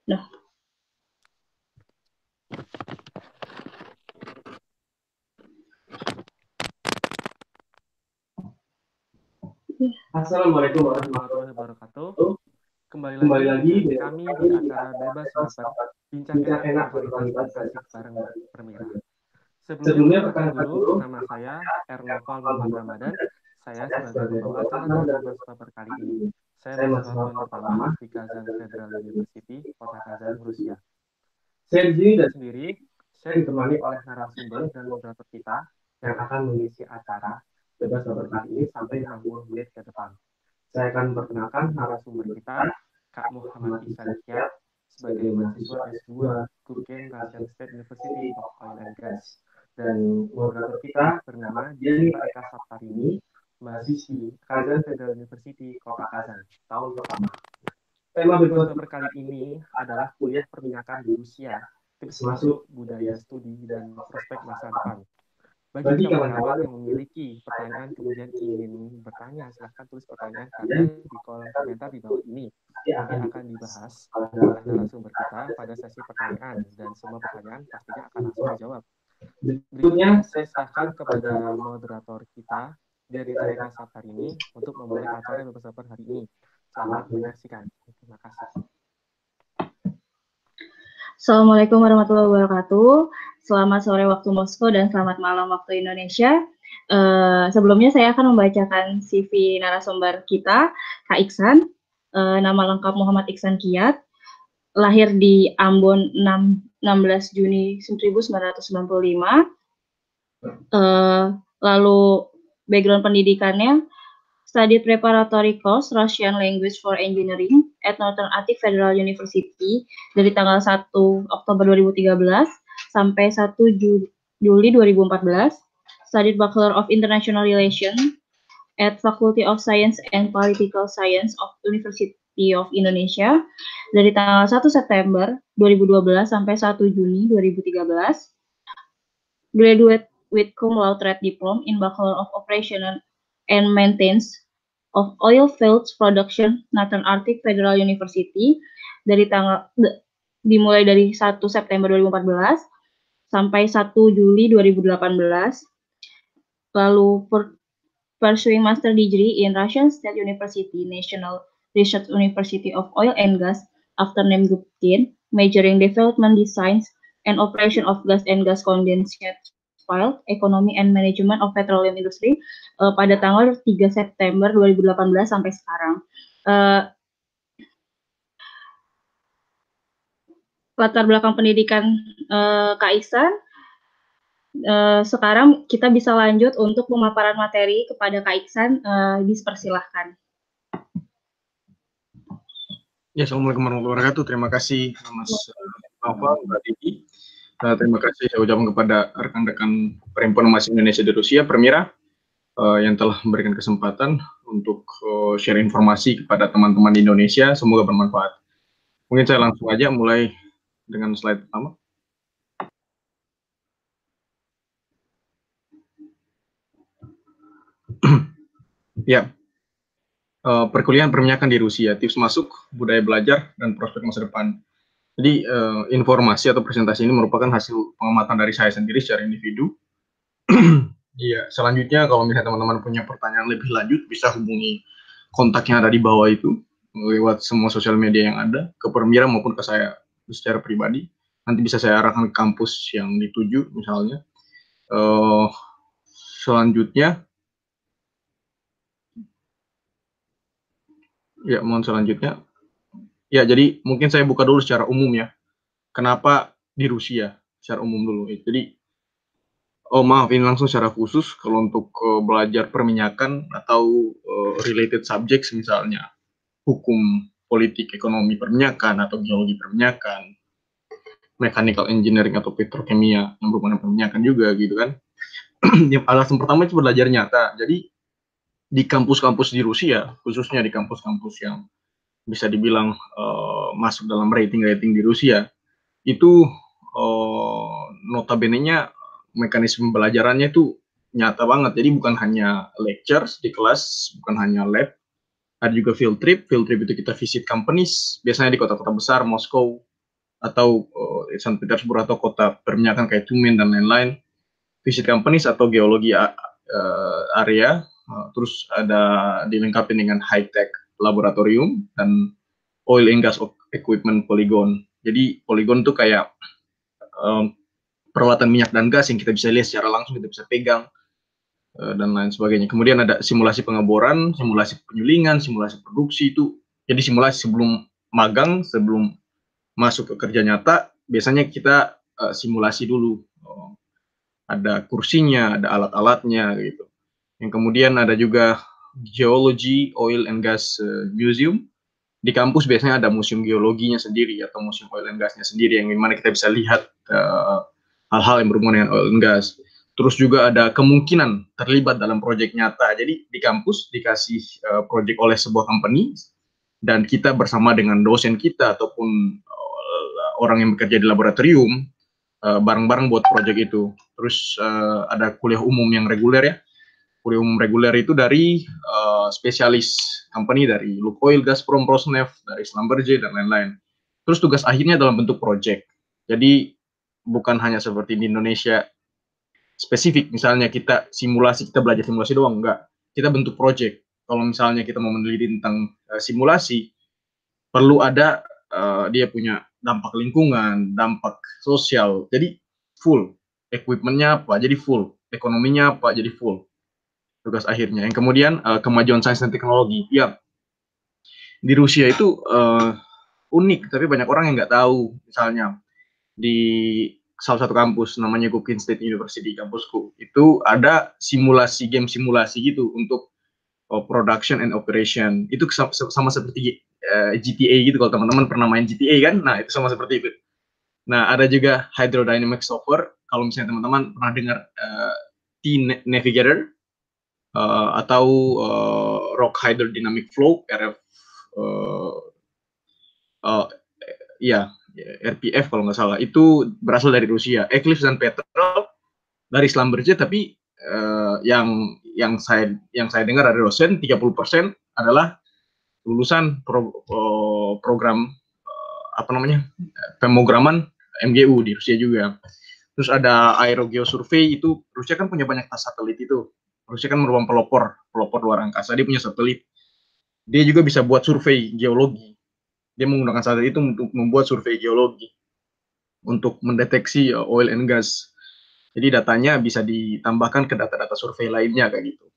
Nah, Assalamualaikum warahmatullahi wabarakatuh. Kembali lagi dengan kami di acara Bebas Baper, bincang enak aktualitas dan asik bareng Permira. Sebelumnya perkenalkan dulu, nama saya Ernoval Muhammad Ramadan. Saya sebagai pembawa acara dalam Bebas Baper kali ini. Saya mahasiswa tahun pertama di Kazan Federal University, Kota Kazan, Rusia. Saya di sini dan sendiri, saya ditemani oleh narasumber dan moderator kita yang akan mengisi acara Bebas Baper kali ini sampai 60 menit ke depan. Saya akan memperkenalkan narasumber kita, Kak Muhammad Ihsan Kiat, sebagai mahasiswa S2 Guggen Russian State University of Oil and Gas. Dan moderator kita bernama Dianita Eka Saptarini, mahasiswi Kazan Federal University, Kota Kazan, tahun pertama. Tema bebas baper kali ini adalah kuliah perminyakan di Rusia, tips masuk, budaya studi, dan prospek masa depan. Bagi kawan-kawan yang memiliki pertanyaan kemudian ingin bertanya, silahkan tulis pertanyaan kalian di kolom komentar di bawah ini. Nanti akan dibahas oleh narasumber kita pada sesi pertanyaan, dan semua pertanyaan pastinya akan langsung dijawab. Berikutnya, saya serahkan kepada moderator kita, Dianita Eka Saptarini, untuk memulai acara Bebas Baper hari ini. Selamat menyaksikan. Terima kasih. Assalamualaikum warahmatullahi wabarakatuh. Selamat sore waktu Moskow dan selamat malam waktu Indonesia. Sebelumnya saya akan membacakan CV narasumber kita, Kak Iksan. Nama lengkap Muhammad Iksan Kiat. Lahir di Ambon 16 Juni 1995. Lalu background pendidikannya, studied preparatory course Russian Language for Engineering at Northern Attic Federal University dari tanggal 1 Oktober 2013 sampai 1 Juli 2014. Studied Bachelor of International Relations at Faculty of Science and Political Science of University of Indonesia dari tanggal 1 September 2012 sampai 1 Juni 2013. Graduate with cum laude diploma in Bachelor of Operational and Maintenance of Oil Fields Production Northern Arctic Federal University dari dimulai dari 1 September 2014 sampai 1 Juli 2018. Lalu pursuing master degree in Russian State University National Research University of Oil and Gas after name Gubkin, majoring development designs and operation of gas and gas condensate File, Economy and Management of Petroleum Industry pada tanggal 3 September 2018 sampai sekarang. Latar belakang pendidikan Kak Ihsan, sekarang kita bisa lanjut untuk pemaparan materi kepada Kak Ihsan, dipersilahkan. Ya, Assalamualaikum warahmatullahi wabarakatuh. Terima kasih Mas Nova, Mbak Didi. Terima kasih saya ucapkan kepada rekan-rekan Perhimpunan Mahasiswa Indonesia di Rusia, Permira, yang telah memberikan kesempatan untuk share informasi kepada teman-teman di Indonesia. Semoga bermanfaat. Mungkin saya langsung aja mulai dengan slide pertama. Ya, perkuliahan perminyakan di Rusia, tips masuk, budaya belajar, dan prospek masa depan. Jadi informasi atau presentasi ini merupakan hasil pengamatan dari saya sendiri secara individu. Iya, selanjutnya kalau misalnya teman-teman punya pertanyaan lebih lanjut, bisa hubungi kontak yang ada di bawah itu, lewat semua sosial media yang ada, ke Permira maupun ke saya secara pribadi. Nanti bisa saya arahkan ke kampus yang dituju, misalnya. Selanjutnya, ya mohon selanjutnya. Ya, jadi mungkin saya buka dulu secara umum ya. Kenapa di Rusia? Secara umum dulu. Jadi, maaf, ini langsung secara khusus kalau untuk belajar perminyakan atau related subjects misalnya hukum, politik, ekonomi perminyakan atau geologi perminyakan, mechanical engineering atau petrokimia yang berhubungan perminyakan juga gitu kan. Yang alasan pertama itu belajar nyata. Jadi di kampus-kampus di Rusia, khususnya di kampus-kampus yang bisa dibilang masuk dalam rating-rating di Rusia, itu notabene-nya mekanisme pembelajarannya itu nyata banget. Jadi bukan hanya lectures di kelas, bukan hanya lab, ada juga field trip. Field trip itu kita visit companies, biasanya di kota-kota besar, Moskow, atau Saint Petersburg atau kota perminyakan kayak Tumen dan lain-lain, visit companies atau geologi area, terus ada dilengkapi dengan high tech laboratorium dan oil and gas equipment polygon. Jadi polygon itu kayak peralatan minyak dan gas yang kita bisa lihat secara langsung, kita bisa pegang dan lain sebagainya. Kemudian ada simulasi pengeboran, simulasi penyulingan, simulasi produksi itu. Jadi simulasi sebelum magang, sebelum masuk ke kerja nyata, biasanya kita simulasi dulu. Ada kursinya, ada alat-alatnya gitu. Yang kemudian ada juga Geology, Oil and Gas Museum. Di kampus biasanya ada museum geologinya sendiri atau museum oil and gasnya sendiri yang dimana kita bisa lihat hal-hal yang berhubungan dengan oil and gas. Terus juga ada kemungkinan terlibat dalam proyek nyata. Jadi di kampus dikasih proyek oleh sebuah company dan kita bersama dengan dosen kita ataupun orang yang bekerja di laboratorium bareng-bareng buat proyek itu. Terus ada kuliah umum yang reguler ya. Kuliah umum reguler itu dari spesialis company dari Lukoil, Gazprom, Rosneft, dari Schlumberger dan lain-lain. Terus tugas akhirnya dalam bentuk proyek. Jadi bukan hanya seperti di Indonesia spesifik, misalnya kita simulasi, kita belajar simulasi doang, enggak. Kita bentuk proyek. Kalau misalnya kita mau meneliti tentang simulasi, perlu ada dia punya dampak lingkungan, dampak sosial, jadi full. Equipment-nya apa, jadi full. Ekonominya apa, jadi full. Tugas akhirnya. Yang kemudian kemajuan sains dan teknologi. Ya, di Rusia itu unik, tapi banyak orang yang nggak tahu. Misalnya di salah satu kampus namanya Kukin State University, kampusku, itu ada simulasi, game simulasi gitu untuk production and operation. Itu sama seperti GTA gitu, kalau teman-teman pernah main GTA kan, nah itu sama seperti itu. Nah, ada juga hydrodynamic software, kalau misalnya teman-teman pernah dengar T-Navigator atau Rock Hydrodynamic Flow, RF, ya RPF kalau nggak salah, itu berasal dari Rusia. Eclipse dan Petrel dari Schlumberger, tapi yang saya dengar dari dosen 30% adalah lulusan program pemrograman MGU di Rusia juga. Terus ada aerogeosurvey, itu Rusia kan punya banyak satelit itu. Rusia kan merupakan pelopor luar angkasa, dia punya satelit. Dia juga bisa buat survei geologi. Dia menggunakan satelit itu untuk membuat survei geologi untuk mendeteksi oil and gas. Jadi datanya bisa ditambahkan ke data-data survei lainnya kayak gitu.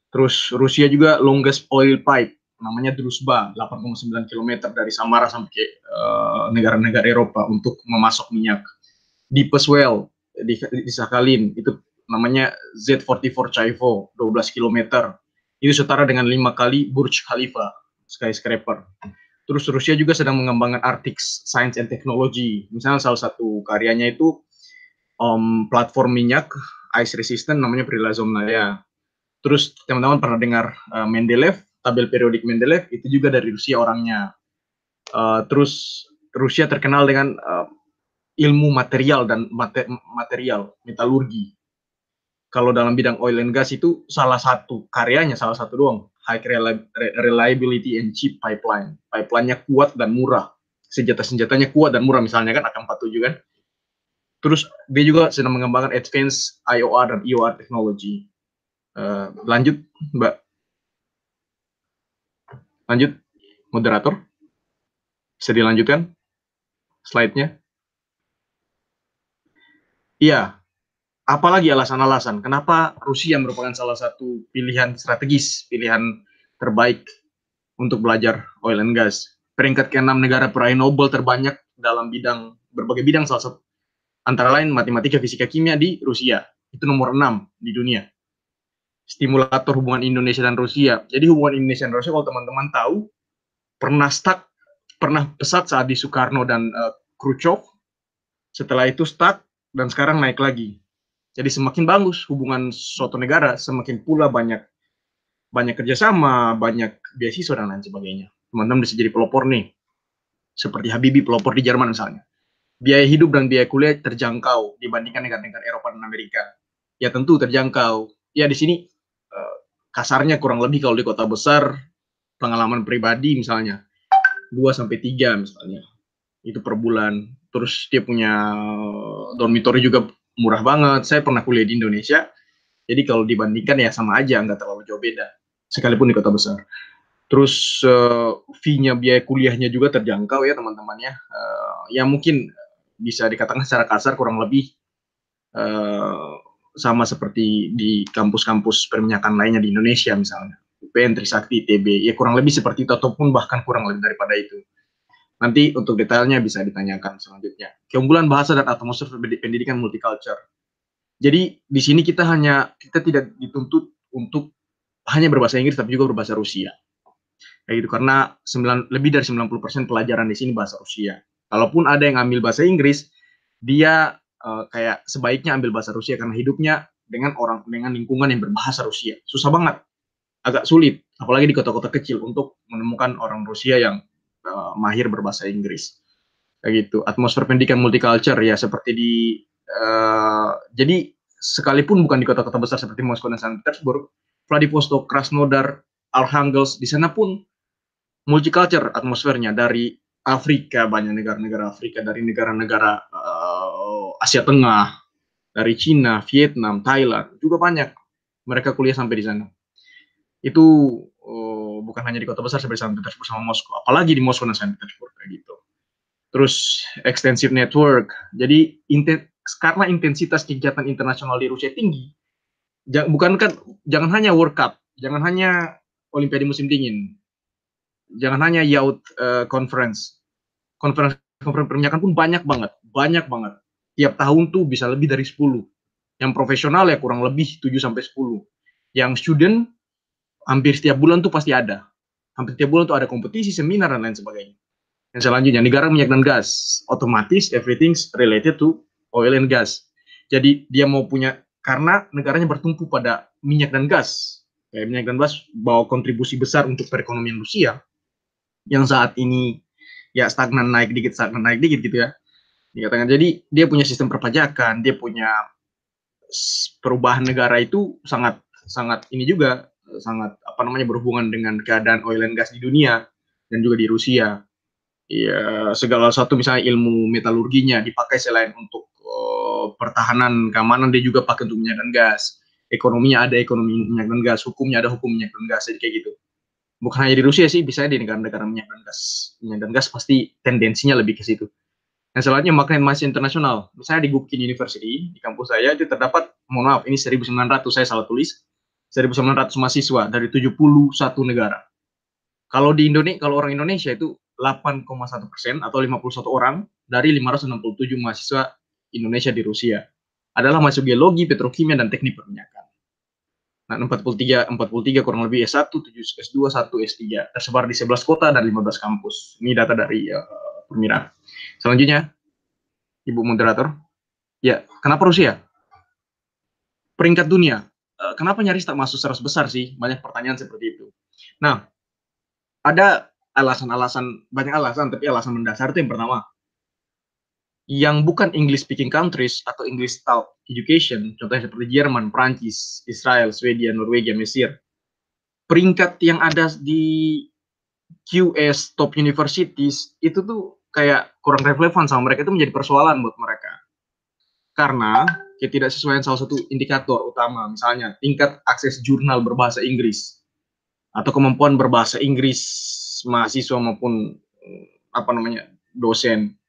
Terus Rusia juga longest oil pipe, namanya Druzhba, 8,9 km dari Samara sampai ke negara-negara Eropa untuk memasok minyak. Deepest well di Sakhalin, itu namanya Z44 Chaivo, 12 km. Itu setara dengan 5 kali Burj Khalifa, skyscraper. Terus Rusia juga sedang mengembangkan Arctic Science and Technology. Misalnya salah satu karyanya itu platform minyak ice resistant namanya Prilazomnaya. Terus teman-teman pernah dengar Mendeleev, tabel periodik Mendeleev, itu juga dari Rusia orangnya. Terus Rusia terkenal dengan ilmu material dan material, metalurgi. Kalau dalam bidang oil and gas itu salah satu karyanya, salah satu doang, high reliability and cheap pipeline. Pipeline-nya kuat dan murah. Senjata-senjatanya kuat dan murah, misalnya kan AK-47 kan. Terus dia juga sedang mengembangkan advanced IOR dan EOR technology. Lanjut, Mbak. Lanjut, moderator. Bisa dilanjutkan slide-nya? Iya. Apalagi alasan-alasan kenapa Rusia merupakan salah satu pilihan strategis, pilihan terbaik untuk belajar oil and gas. Peringkat ke-6 negara peraih Nobel terbanyak dalam berbagai bidang, salah satu antara lain matematika, fisika, kimia di Rusia. Itu nomor 6 di dunia. Stimulator hubungan Indonesia dan Rusia. Jadi hubungan Indonesia dan Rusia, kalau teman-teman tahu, pernah pesat saat di Soekarno dan Khrushchev. Setelah itu stuck dan sekarang naik lagi. Jadi semakin bagus hubungan suatu negara, semakin pula banyak kerjasama, banyak beasiswa dan lain sebagainya. Teman-teman bisa jadi pelopor nih, seperti Habibie pelopor di Jerman misalnya. Biaya hidup dan biaya kuliah terjangkau dibandingkan negara-negara Eropa dan Amerika. Ya tentu terjangkau. Ya di sini kasarnya kurang lebih kalau di kota besar, pengalaman pribadi misalnya 2-3 misalnya. itu per bulan. Terus dia punya dormitory juga murah banget. Saya pernah kuliah di Indonesia, jadi kalau dibandingkan ya sama aja, nggak terlalu jauh beda, sekalipun di kota besar. Terus fee-nya, biaya kuliahnya juga terjangkau ya teman-temannya. Ya mungkin bisa dikatakan secara kasar kurang lebih sama seperti di kampus-kampus perminyakan lainnya di Indonesia misalnya. UPN, Trisakti, ITB, ya kurang lebih seperti itu ataupun bahkan kurang lebih daripada itu. Nanti untuk detailnya bisa ditanyakan selanjutnya. Keunggulan bahasa dan atmosfer pendidikan multicultural. Jadi di sini kita tidak dituntut untuk hanya berbahasa Inggris tapi juga berbahasa Rusia. Kayak gitu, karena lebih dari 90% pelajaran di sini bahasa Rusia. Kalaupun ada yang ambil bahasa Inggris, dia kayak sebaiknya ambil bahasa Rusia karena hidupnya dengan lingkungan yang berbahasa Rusia. Susah banget, agak sulit, apalagi di kota-kota kecil untuk menemukan orang Rusia yang mahir berbahasa Inggris. Kayak gitu. Atmosfer pendidikan multicultural ya seperti jadi sekalipun bukan di kota-kota besar seperti Moskow dan Saint Petersburg, Vladivostok, Krasnodar, Arkhangelsk, di sana pun multicultural atmosfernya. Dari Afrika, banyak negara-negara Afrika, dari negara-negara Asia Tengah, dari Cina, Vietnam, Thailand, juga banyak mereka kuliah sampai di sana. Itu bukan hanya di kota besar seperti Saint Petersburg sama Moskow, apalagi di Moskow dan Saint Petersburg kayak gitu. Terus extensive network. Jadi karena intensitas kegiatan internasional di Rusia tinggi, jangan hanya World Cup, jangan hanya Olimpiade musim dingin, jangan hanya Youth Conference perminyakan pun banyak banget. Tiap tahun tuh bisa lebih dari 10. Yang profesional ya kurang lebih 7-10. Yang student hampir setiap bulan tuh pasti ada. Hampir setiap bulan tuh ada kompetisi, seminar, dan lain sebagainya. Yang selanjutnya, negara minyak dan gas. Otomatis everything's related to oil and gas. Jadi dia mau punya, karena negaranya bertumpu pada minyak dan gas. Kayak minyak dan gas bawa kontribusi besar untuk perekonomian Rusia. Yang saat ini ya stagnan naik dikit gitu ya. Dikatakan. Jadi dia punya sistem perpajakan, dia punya perubahan negara itu sangat ini juga sangat berhubungan dengan keadaan oil and gas di dunia dan juga di Rusia. Ya, segala sesuatu misalnya ilmu metalurginya dipakai selain untuk pertahanan keamanan, dia juga pakai untuk minyak dan gas. Ekonominya ada ekonomi minyak dan gas, hukumnya ada hukum minyak dan gas, jadi kayak gitu. Bukan hanya di Rusia sih, bisa di negara-negara minyak dan gas. Minyak dan gas pasti tendensinya lebih ke situ. Yang selanjutnya magnet mahasiswa internasional. Misalnya di Gubkin University, di kampus saya itu terdapat, mohon maaf, ini 1.900, saya salah tulis, 1.900 mahasiswa dari 71 negara. Kalau di Indonesia, kalau orang Indonesia itu 8,1% atau 51 orang dari 567 mahasiswa Indonesia di Rusia adalah mahasiswa geologi, petrokimia, dan teknik perminyakan. Nah, 43 kurang lebih S1, 7 S2, 1 S3, tersebar di 11 kota dan 15 kampus. Ini data dari Permira. Selanjutnya, Ibu Moderator. Ya, kenapa Rusia? Peringkat dunia. Kenapa nyaris tak masuk 100 besar sih? Banyak pertanyaan seperti itu. Nah, ada banyak alasan, tapi alasan mendasar itu yang pertama. Yang bukan English speaking countries atau English taught education, contohnya seperti Jerman, Prancis, Israel, Swedia, Norwegia, Mesir. Peringkat yang ada di QS top universities itu tuh kayak kurang relevan sama mereka, itu menjadi persoalan buat mereka. Karena ketidaksesuaian salah satu indikator utama, misalnya tingkat akses jurnal berbahasa Inggris atau kemampuan berbahasa Inggris mahasiswa maupun dosen,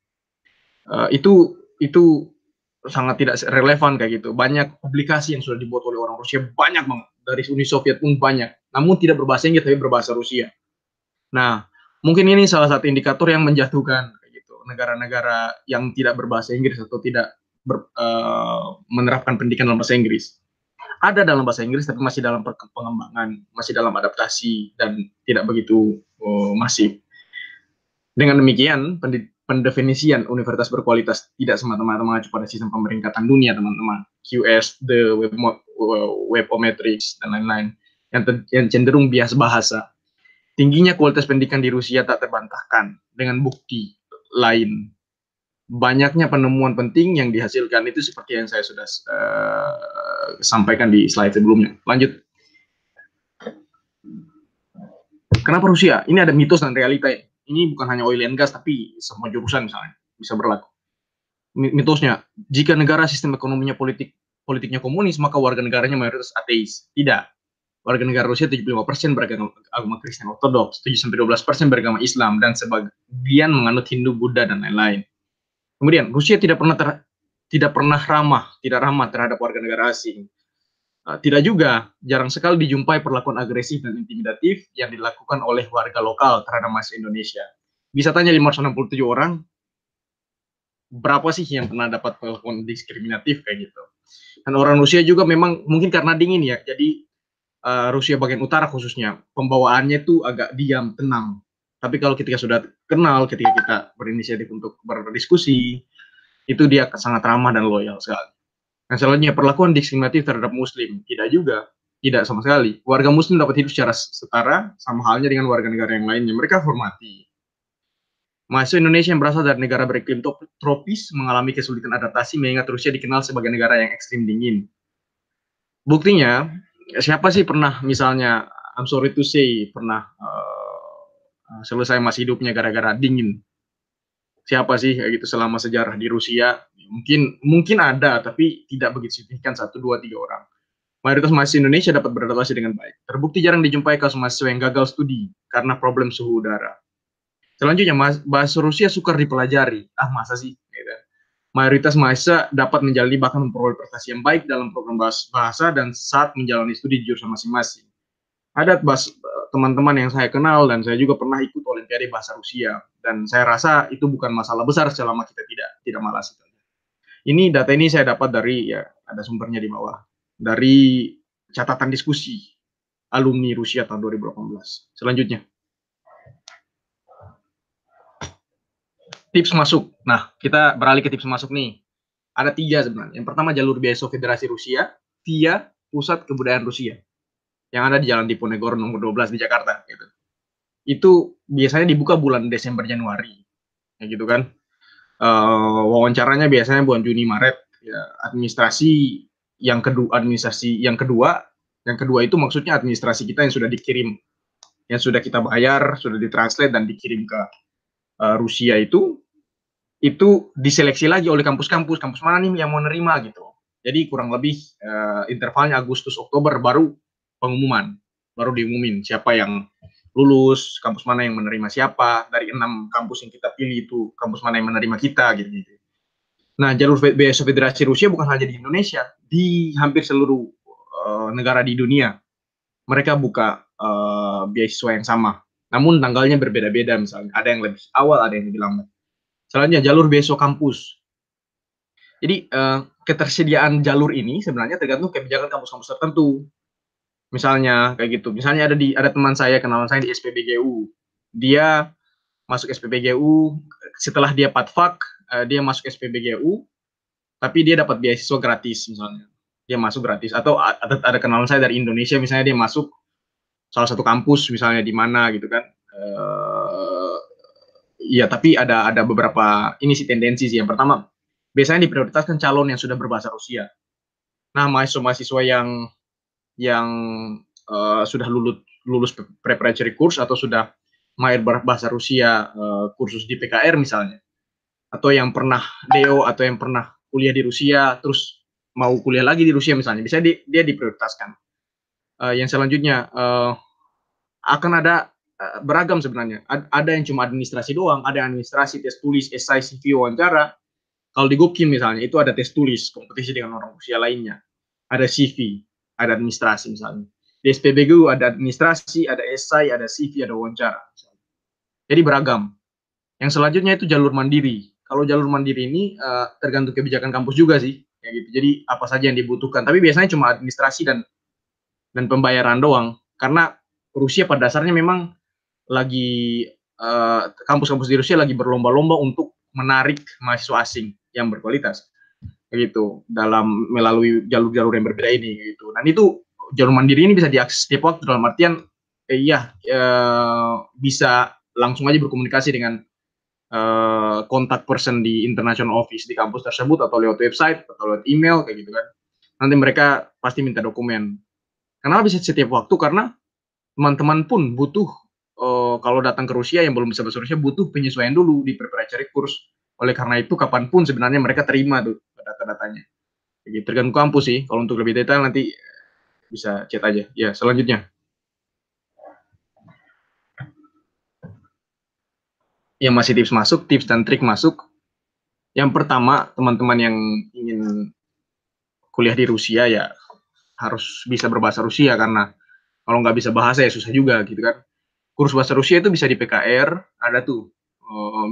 itu sangat tidak relevan kayak gitu. Banyak publikasi yang sudah dibuat oleh orang Rusia, banyak banget, dari Uni Soviet pun banyak, namun tidak berbahasa Inggris tapi berbahasa Rusia. Nah, mungkin ini salah satu indikator yang menjatuhkan kayak gitu negara-negara yang tidak berbahasa Inggris atau tidak menerapkan pendidikan dalam bahasa Inggris. Ada dalam bahasa Inggris tapi masih dalam pengembangan, masih dalam adaptasi dan tidak begitu masif. Dengan demikian, pendefinisian universitas berkualitas tidak semata-mata mengacu pada sistem pemeringkatan dunia, teman-teman. QS, The Webometrics, dan lain-lain, yang cenderung bias bahasa. Tingginya kualitas pendidikan di Rusia tak terbantahkan dengan bukti lain. Banyaknya penemuan penting yang dihasilkan itu seperti yang saya sudah sampaikan di slide sebelumnya. Lanjut. Kenapa Rusia? Ini ada mitos dan realita. ini bukan hanya oil and gas, tapi semua jurusan misalnya bisa berlaku. Mitosnya, jika negara sistem ekonominya politiknya komunis, maka warga negaranya mayoritas ateis. Tidak. Warga negara Rusia 75% beragama Kristen Ortodoks, 7-12% beragama Islam, dan sebagian menganut Hindu, Buddha, dan lain-lain. Kemudian, Rusia tidak ramah terhadap warga negara asing. Tidak juga, jarang sekali dijumpai perlakuan agresif dan intimidatif yang dilakukan oleh warga lokal terhadap mahasiswa Indonesia. Bisa tanya 567 orang, berapa sih yang pernah dapat perlakuan diskriminatif kayak gitu. Dan orang Rusia juga memang mungkin karena dingin ya, jadi Rusia bagian utara khususnya, pembawaannya tuh agak diam, tenang. Tapi kalau ketika sudah kenal, ketika kita berinisiatif untuk berdiskusi, itu dia sangat ramah dan loyal sekali. Nah, selanjutnya, perlakuan diskriminatif terhadap Muslim. Tidak juga, tidak sama sekali. Warga Muslim dapat hidup secara setara, sama halnya dengan warga negara yang lainnya. Mereka hormati. Mahasiswa Indonesia yang berasal dari negara beriklim tropis mengalami kesulitan adaptasi mengingat Rusia dikenal sebagai negara yang ekstrim dingin. Buktinya, siapa sih pernah misalnya, I'm sorry to say, pernah selesai masa hidupnya gara-gara dingin? Siapa sih kayak gitu selama sejarah di Rusia? Mungkin ada, tapi tidak begitu signifikan, 1, 2, 3 orang. Mayoritas mahasiswa Indonesia dapat beradaptasi dengan baik. Terbukti jarang dijumpai kasus mahasiswa yang gagal studi karena problem suhu udara. Selanjutnya, bahasa Rusia sukar dipelajari. Masa sih? Gitu. Mayoritas mahasiswa dapat menjalani bahkan memperoleh prestasi yang baik dalam program bahasa dan saat menjalani studi di jurusan masing-masing. Ada teman-teman yang saya kenal dan saya juga pernah ikut Olimpiade Bahasa Rusia dan saya rasa itu bukan masalah besar selama kita tidak malas. Ini data ini saya dapat dari, ya ada sumbernya di bawah, dari catatan diskusi alumni Rusia tahun 2018. Selanjutnya, tips masuk. Nah, kita beralih ke tips masuk nih. Ada 3 sebenarnya. Yang pertama, jalur beasiswa Federasi Rusia via Pusat Kebudayaan Rusia yang ada di Jalan Diponegoro nomor 12 di Jakarta. Gitu. Itu biasanya dibuka bulan Desember Januari, ya gitu kan. Wawancaranya biasanya bulan Juni Maret. Ya, administrasi yang kedua itu maksudnya administrasi kita yang sudah dikirim, yang sudah kita bayar, sudah ditranslate dan dikirim ke Rusia itu diseleksi lagi oleh kampus mana nih yang mau nerima gitu. Jadi kurang lebih intervalnya Agustus Oktober baru pengumuman, baru diumumin siapa yang lulus, kampus mana yang menerima siapa, dari 6 kampus yang kita pilih itu kampus mana yang menerima kita gitu. Nah, jalur beasiswa Federasi Rusia bukan hanya di Indonesia, di hampir seluruh negara di dunia mereka buka beasiswa yang sama, namun tanggalnya berbeda-beda, misalnya ada yang lebih awal, ada yang lebih lambat. Selanjutnya, jalur beasiswa kampus. Jadi ketersediaan jalur ini sebenarnya tergantung kebijakan kampus-kampus tertentu. Misalnya kayak gitu. Misalnya ada teman saya, kenalan saya di SPBGU. Dia masuk SPBGU, setelah dia patfak, dia masuk SPBGU, tapi dia dapat beasiswa gratis misalnya. Dia masuk gratis. Atau ada kenalan saya dari Indonesia, misalnya dia masuk salah satu kampus misalnya di mana gitu kan. Iya, tapi ada beberapa ini sih tendensi sih. Yang pertama, biasanya diprioritaskan calon yang sudah berbahasa Rusia. Nah, mahasiswa yang sudah lulus preparatory course atau sudah mahir bahasa Rusia, kursus di PKR misalnya, atau yang pernah DO atau yang pernah kuliah di Rusia terus mau kuliah lagi di Rusia misalnya, bisa dia diprioritaskan. Yang selanjutnya akan ada beragam sebenarnya. Ada yang cuma administrasi doang, ada yang administrasi, tes tulis, esai, CV, wawancara. Kalau di Gopkim misalnya, itu ada tes tulis, kompetisi dengan orang Rusia lainnya. Ada CV, ada administrasi misalnya. Di SPBGU ada administrasi, ada esai, ada CV, ada wawancara. Jadi beragam. Yang selanjutnya itu jalur mandiri. Kalau jalur mandiri ini tergantung kebijakan kampus juga sih. Kayak gitu. Jadi apa saja yang dibutuhkan. Tapi biasanya cuma administrasi dan pembayaran doang. Karena Rusia pada dasarnya memang lagi kampus-kampus di Rusia lagi berlomba-lomba untuk menarik mahasiswa asing yang berkualitas gitu dalam melalui jalur-jalur yang berbeda ini gitu. Dan itu jalur mandiri ini bisa diakses setiap waktu, dalam artian bisa langsung aja berkomunikasi dengan kontak person di international office di kampus tersebut, atau lewat website atau lewat email kayak gitu kan. Nanti mereka pasti minta dokumen. Kenapa bisa setiap waktu? Karena teman-teman pun butuh kalau datang ke Rusia yang belum bisa bahasa Rusia butuh penyesuaian dulu di preparatory course. Oleh karena itu kapanpun sebenarnya mereka terima tuh data-datanya. Jadi tergantung kampus sih. Kalau untuk lebih detail nanti bisa chat aja. Ya, selanjutnya. Yang masih tips masuk, tips dan trik masuk. Yang pertama, teman-teman yang ingin kuliah di Rusia ya harus bisa berbahasa Rusia, karena kalau nggak bisa bahasa ya susah juga gitu kan. Kurs bahasa Rusia itu bisa di PKR, ada tuh.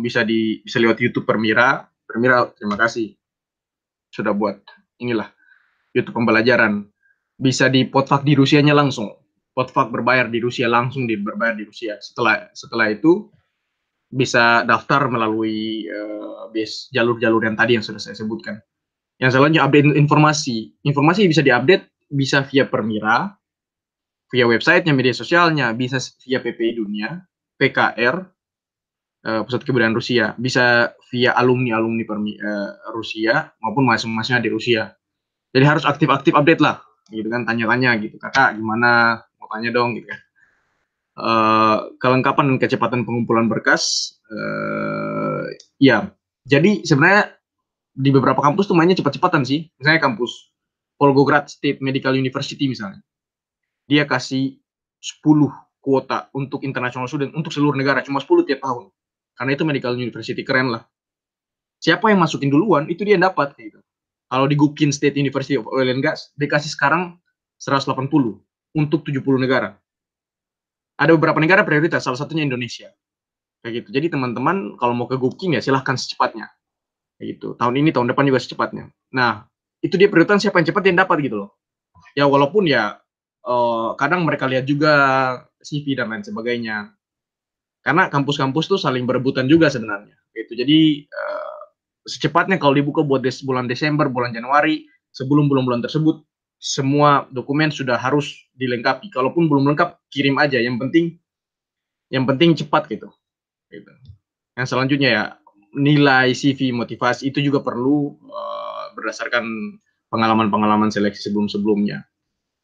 Bisa lewat YouTube Permira. Permira, terima kasih sudah buat inilah YouTube pembelajaran. Bisa di Podfak di Rusianya langsung. Podfak berbayar di Rusia langsung, berbayar di Rusia. Setelah itu bisa daftar melalui jalur-jalur yang tadi yang sudah saya sebutkan. Yang selanjutnya update informasi. Informasi bisa diupdate bisa via Permira, via websitenya, media sosialnya, bisa via PPI Dunia, PKR, Pusat Kebudayaan Rusia, bisa via alumni-alumni Rusia maupun mahasiswa di Rusia. Jadi harus aktif-aktif update lah, gitu kan, tanya-tanya gitu, kakak gimana, mau tanya dong gitu kan. Kelengkapan dan kecepatan pengumpulan berkas, ya. Jadi sebenarnya di beberapa kampus tuh mainnya cepat-cepatan sih. Misalnya kampus Volgograd State Medical University misalnya, dia kasih 10 kuota untuk international student untuk seluruh negara, cuma 10 tiap tahun. Karena itu medical university, keren lah. Siapa yang masukin duluan, itu dia yang dapat gitu. Kalau di Gubkin State University of Oil and Gas, dikasih sekarang 180 untuk 70 negara. Ada beberapa negara prioritas, salah satunya Indonesia. Kayak gitu. Jadi teman-teman kalau mau ke Gubkin ya silahkan secepatnya. Kayak gitu. Tahun ini, tahun depan juga secepatnya. Nah, itu dia prioritas, siapa yang cepat yang dapat gitu loh. Ya walaupun ya kadang mereka lihat juga CV dan lain sebagainya. Karena kampus-kampus tuh saling berebutan juga sebenarnya. Gitu. Jadi secepatnya kalau dibuka buat bulan Desember, bulan Januari, sebelum bulan-bulan tersebut, semua dokumen sudah harus dilengkapi. Kalaupun belum lengkap, kirim aja. Yang penting cepat gitu. Yang selanjutnya ya, nilai CV, motivasi itu juga perlu berdasarkan pengalaman-pengalaman seleksi sebelum-sebelumnya.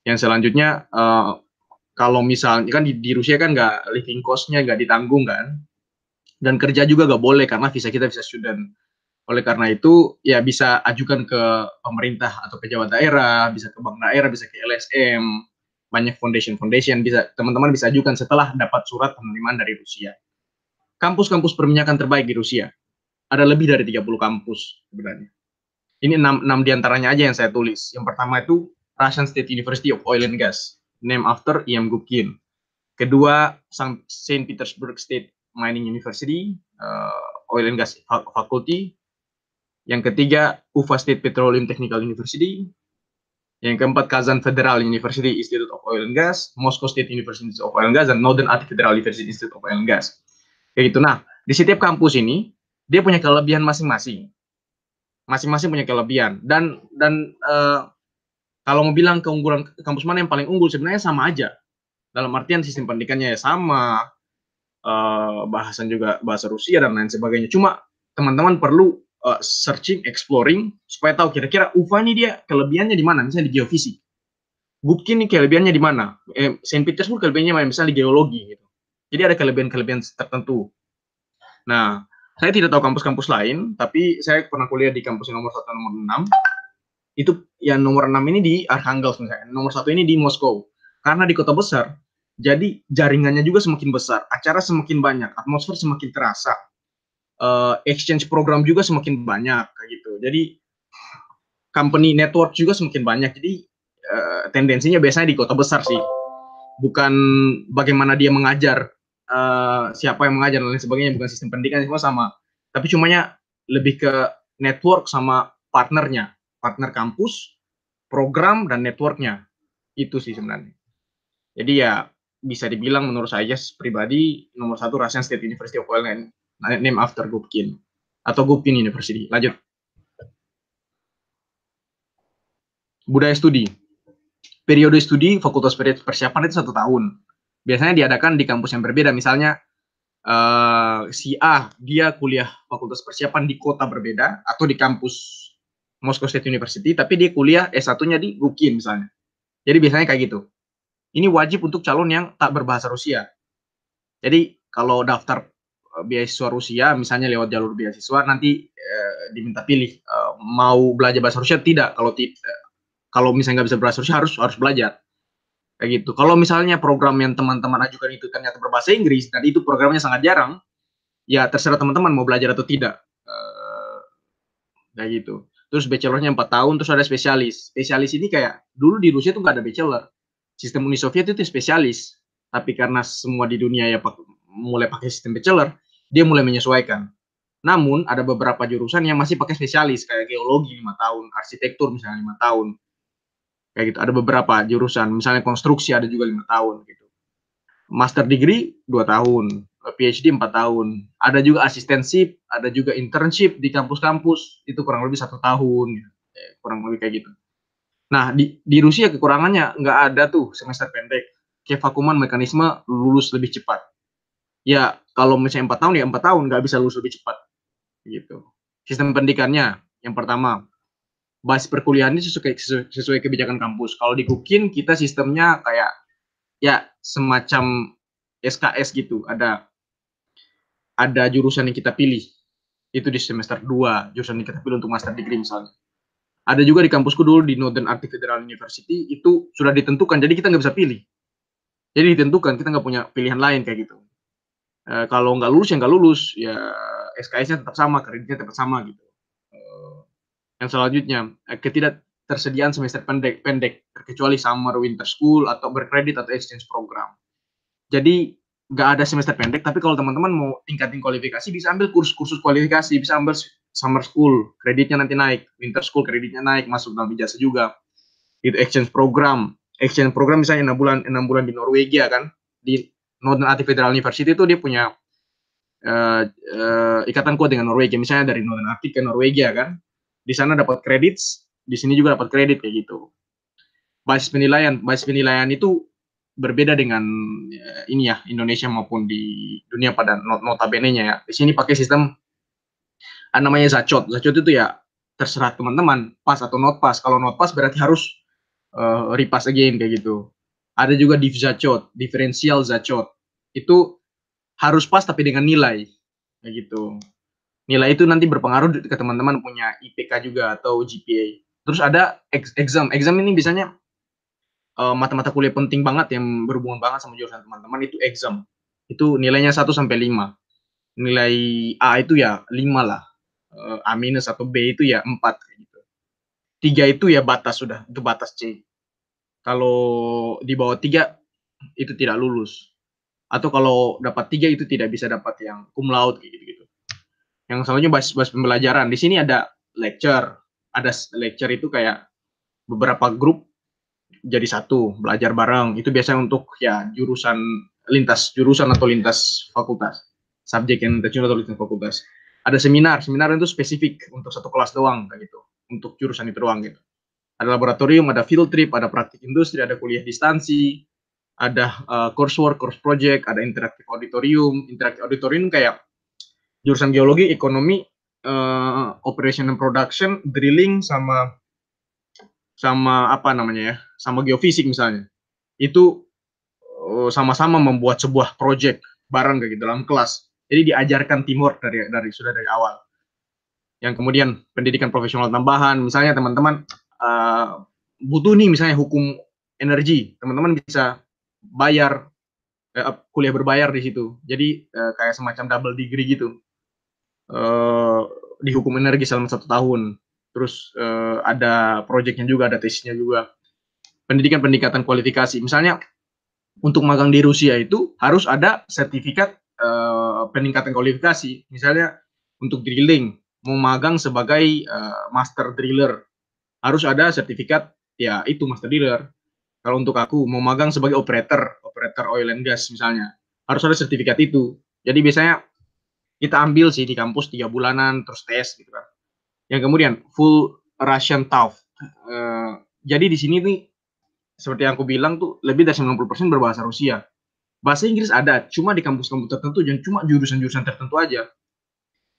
Yang selanjutnya, kalau misalnya kan di Rusia kan nggak living cost-nya nggak ditanggung kan, dan kerja juga nggak boleh karena visa kita visa student. Oleh karena itu ya bisa ajukan ke pemerintah atau pejabat daerah, bisa ke bank daerah, bisa ke LSM, banyak foundation bisa teman-teman bisa ajukan setelah dapat surat penerimaan dari Rusia. Kampus-kampus perminyakan terbaik di Rusia ada lebih dari 30 kampus sebenarnya. Ini 6 diantaranya aja yang saya tulis. Yang pertama itu Russian State University of Oil and Gas, named after I.M. Gubkin. Kedua, St. Petersburg State Mining University, Oil and Gas Faculty. Yang ketiga, Ufa State Petroleum Technical University. Yang keempat, Kazan Federal University Institute of Oil and Gas, Moscow State University of Oil and Gas, dan Northern Arctic Federal University Institute of Oil and Gas. Kayak gitu. Nah, di setiap kampus ini, dia punya kelebihan masing-masing. Masing-masing punya kelebihan. Dan kalau mau bilang keunggulan kampus mana yang paling unggul, sebenarnya sama aja. Dalam artian sistem pendidikannya ya sama, bahasan juga bahasa Rusia dan lain sebagainya. Cuma teman-teman perlu searching, exploring, supaya tahu kira-kira UFA ini dia kelebihannya di mana, misalnya di geofisik. Gubkin ini kelebihannya di mana? St. Petersburg kelebihannya mana, misalnya di geologi gitu. Jadi ada kelebihan-kelebihan tertentu. Nah, saya tidak tahu kampus-kampus lain, tapi saya pernah kuliah di kampus yang nomor 1 nomor 6. Itu yang nomor 6 ini di Arkhangelsk misalnya, nomor 1 ini di Moskow. Karena di kota besar, jadi jaringannya juga semakin besar, acara semakin banyak, atmosfer semakin terasa. Exchange program juga semakin banyak kayak gitu. Jadi company network juga semakin banyak. Jadi tendensinya biasanya di kota besar sih. Bukan bagaimana dia mengajar, siapa yang mengajar dan lain sebagainya, bukan sistem pendidikan semua sama. Tapi cumanya lebih ke network sama partnernya, partner kampus, program dan networknya. Itu sih sebenarnya. Jadi ya bisa dibilang menurut saya pribadi nomor 1 Russian State University of Oil and name after Gubkin atau Gubkin University. Lanjut. Budaya studi. Periode studi fakultas persiapan itu 1 tahun. Biasanya diadakan di kampus yang berbeda. Misalnya si A dia kuliah fakultas persiapan di kota berbeda atau di kampus Moscow State University, tapi dia kuliah S1-nya di Gubkin misalnya. Jadi biasanya kayak gitu. Ini wajib untuk calon yang tak berbahasa Rusia. Jadi kalau daftar beasiswa Rusia, misalnya lewat jalur beasiswa, nanti diminta pilih mau belajar bahasa Rusia tidak. Kalau misalnya nggak bisa bahasa Rusia harus belajar kayak gitu. Kalau misalnya program yang teman-teman ajukan itu ternyata berbahasa Inggris dan itu programnya sangat jarang, ya terserah teman-teman mau belajar atau tidak. Kayak gitu. Terus bachelornya 4 tahun, terus ada spesialis. Spesialis ini kayak dulu di Rusia tuh nggak ada bachelor. Sistem Uni Soviet itu spesialis. Tapi karena semua di dunia ya mulai pakai sistem bachelor, dia mulai menyesuaikan. Namun ada beberapa jurusan yang masih pakai spesialis kayak geologi 5 tahun, arsitektur misalnya 5 tahun. Kayak gitu. Ada beberapa jurusan, misalnya konstruksi ada juga 5 tahun gitu. Master degree 2 tahun, PhD 4 tahun. Ada juga asistensip, ada juga internship di kampus-kampus, itu kurang lebih 1 tahun. Kurang lebih kayak gitu. Nah, di Rusia kekurangannya nggak ada tuh semester pendek. Kevakuman mekanisme lulus lebih cepat. Ya, kalau misalnya 4 tahun, ya 4 tahun, nggak bisa lulus lebih cepat. Gitu. Sistem pendidikannya, yang pertama, basis perkuliahan ini sesuai kebijakan kampus. Kalau di UKIN, kita sistemnya kayak, ya semacam SKS gitu. Ada jurusan yang kita pilih. Itu di semester 2, jurusan yang kita pilih untuk master degree misalnya. Ada juga di kampusku dulu di Northern Arctic Federal University, itu sudah ditentukan, jadi kita nggak bisa pilih. Jadi ditentukan, kita nggak punya pilihan lain kayak gitu. Kalau nggak lulus ya nggak lulus, ya SKS-nya tetap sama, kreditnya tetap sama gitu. Yang selanjutnya, ketidaktersediaan semester pendek, terkecuali summer, winter school, atau berkredit atau exchange program. Jadi nggak ada semester pendek, tapi kalau teman-teman mau tingkatin kualifikasi, bisa ambil kursus kualifikasi, bisa ambil summer school, kreditnya nanti naik, winter school kreditnya naik, masuk dalam ijazah juga. Itu exchange program misalnya 6 bulan di Norwegia kan, di Northern Arctic Federal University itu dia punya ikatan kuat dengan Norwegia, misalnya dari Northern Arctic ke Norwegia kan, di sana dapat kredit, di sini juga dapat kredit kayak gitu. Basis penilaian itu berbeda dengan ini ya, Indonesia maupun di dunia pada notabene-nya ya. Di sini pakai sistem namanya Zachot. Zachot itu ya terserah teman-teman, pas atau not pas. Kalau not pas berarti harus repass again kayak gitu. Ada juga div Zachot, differential Zachot. Itu harus pas tapi dengan nilai kayak gitu. Nilai itu nanti berpengaruh ke teman-teman punya IPK juga atau GPA. Terus ada exam ini biasanya mata-mata kuliah penting banget yang berhubungan banget sama jurusan teman-teman, itu exam. Itu nilainya 1 sampai 5. Nilai A itu ya 5 lah. A minus atau B itu ya 4 gitu. 3 itu ya batas, sudah, itu batas C. Kalau di bawah 3 itu tidak lulus. Atau kalau dapat 3 itu tidak bisa dapat yang cum laude gitu. Yang selanjutnya basis pembelajaran. Di sini ada lecture. Ada lecture itu kayak beberapa grup jadi satu, belajar bareng. Itu biasanya untuk ya lintas jurusan atau lintas fakultas. Subjek yang terjun atau lintas fakultas. Ada seminar itu spesifik untuk satu kelas doang kayak gitu. Untuk jurusan itu doang gitu. Ada laboratorium, ada field trip, ada praktik industri, ada kuliah distansi, ada coursework, course project, ada interaktif auditorium. Interaktif auditorium kayak jurusan geologi, ekonomi, operation and production, drilling, sama apa namanya ya, sama geofisik misalnya. Itu sama-sama membuat sebuah project bareng kayak gitu dalam kelas. Jadi diajarkan teamwork sudah dari awal. Yang kemudian pendidikan profesional tambahan, misalnya teman-teman butuh nih misalnya hukum energi, teman-teman bisa bayar kuliah berbayar di situ. Jadi kayak semacam double degree gitu. Di hukum energi selama 1 tahun. Terus ada proyeknya juga, ada tesisnya juga. Pendidikan peningkatan kualifikasi. Misalnya untuk magang di Rusia itu harus ada sertifikat peningkatan kualifikasi. Misalnya untuk drilling, mau magang sebagai master driller, harus ada sertifikat ya itu master driller. Kalau untuk aku mau magang sebagai operator oil and gas misalnya, harus ada sertifikat itu. Jadi biasanya kita ambil sih di kampus 3 bulanan terus tes gitu kan. Yang kemudian full Russian TOEFL. Jadi di sini nih seperti yang aku bilang tuh lebih dari 90% berbahasa Rusia. Bahasa Inggris ada, cuma di kampus-kampus tertentu dan cuma jurusan-jurusan tertentu aja.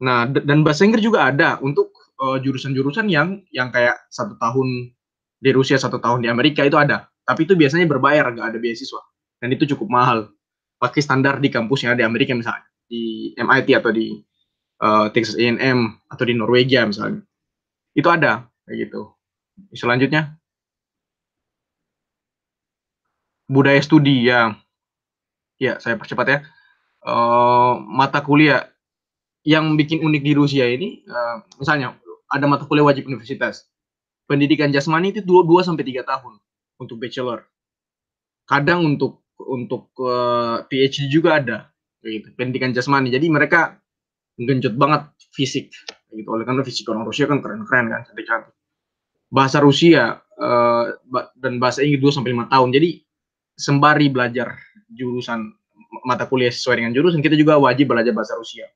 Nah, dan bahasa Inggris juga ada untuk jurusan-jurusan yang kayak 1 tahun di Rusia, 1 tahun di Amerika itu ada. Tapi itu biasanya berbayar, nggak ada beasiswa. Dan itu cukup mahal. pakai standar di kampus yang ada di Amerika misalnya, di MIT atau di Texas A&M atau di Norwegia misalnya. Itu ada kayak gitu. Selanjutnya budaya studi ya. Ya, saya percepat ya. Mata kuliah yang bikin unik di Rusia ini misalnya ada mata kuliah wajib universitas. Pendidikan jasmani itu 2 sampai 3 tahun untuk bachelor. Kadang untuk PhD juga ada gitu. Pendidikan jasmani. Jadi mereka genjot banget fisik gitu. Oleh karena fisik orang Rusia kan keren-keren kan, cantik-cantik. Bahasa Rusia dan bahasa Inggris 2 sampai 5 tahun. Jadi sembari belajar jurusan mata kuliah sesuai dengan jurusan, kita juga wajib belajar bahasa Rusia.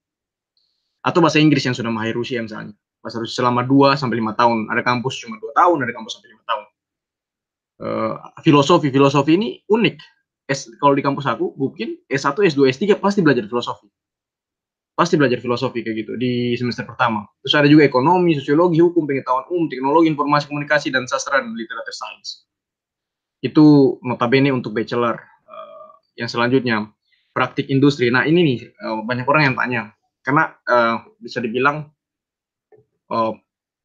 Atau bahasa Inggris yang sudah mahir Rusia misalnya. Bahasa Rusia selama 2 sampai 5 tahun. Ada kampus cuma 2 tahun, ada kampus sampai 5 tahun. Filosofi ini unik. Kalau di kampus aku, mungkin S1, S2, S3 pasti belajar filosofi. Pasti belajar filosofi kayak gitu di semester pertama. Terus ada juga ekonomi, sosiologi, hukum, pengetahuan umum, teknologi, informasi, komunikasi, dan sastra dan literatur sains. Itu notabene untuk bachelor. Yang selanjutnya, praktik industri. Nah ini nih, banyak orang yang tanya. Karena bisa dibilang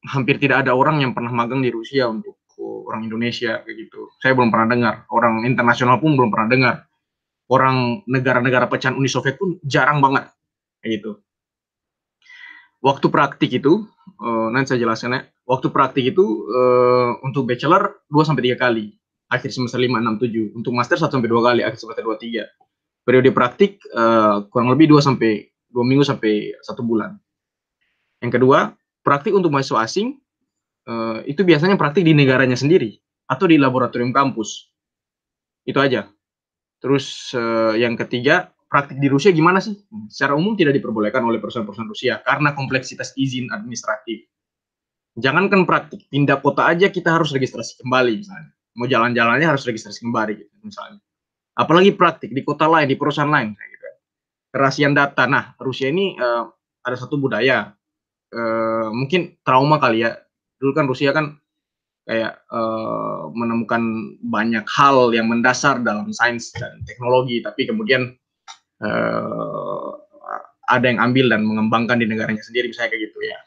hampir tidak ada orang yang pernah magang di Rusia untuk orang Indonesia kayak gitu. Saya belum pernah dengar. Orang internasional pun belum pernah dengar. Orang negara-negara pecahan Uni Soviet pun jarang banget kayak gitu. Waktu praktik itu, nanti saya jelaskan ya. Waktu praktik itu untuk bachelor 2 sampai 3 kali. Akhir semester 5, 6, 7. Untuk master 1 sampai 2 kali, akhir semester 2, 3. Periode praktik kurang lebih 2 minggu sampai 1 bulan. Yang kedua, praktik untuk mahasiswa asing itu biasanya praktik di negaranya sendiri atau di laboratorium kampus. Itu aja. Terus yang ketiga, praktik di Rusia gimana sih? Secara umum tidak diperbolehkan oleh perusahaan-perusahaan Rusia karena kompleksitas izin administratif. Jangankan praktik, pindah kota aja kita harus registrasi kembali misalnya. Mau jalan-jalannya harus registrasi kembali gitu misalnya. Apalagi praktik di kota lain, di perusahaan lain kayak gitu. Kerahasiaan data. Nah, Rusia ini ada satu budaya mungkin trauma kali ya. Dulu kan Rusia kan kayak menemukan banyak hal yang mendasar dalam sains dan teknologi, tapi kemudian ada yang ambil dan mengembangkan di negaranya sendiri, misalnya kayak gitu ya.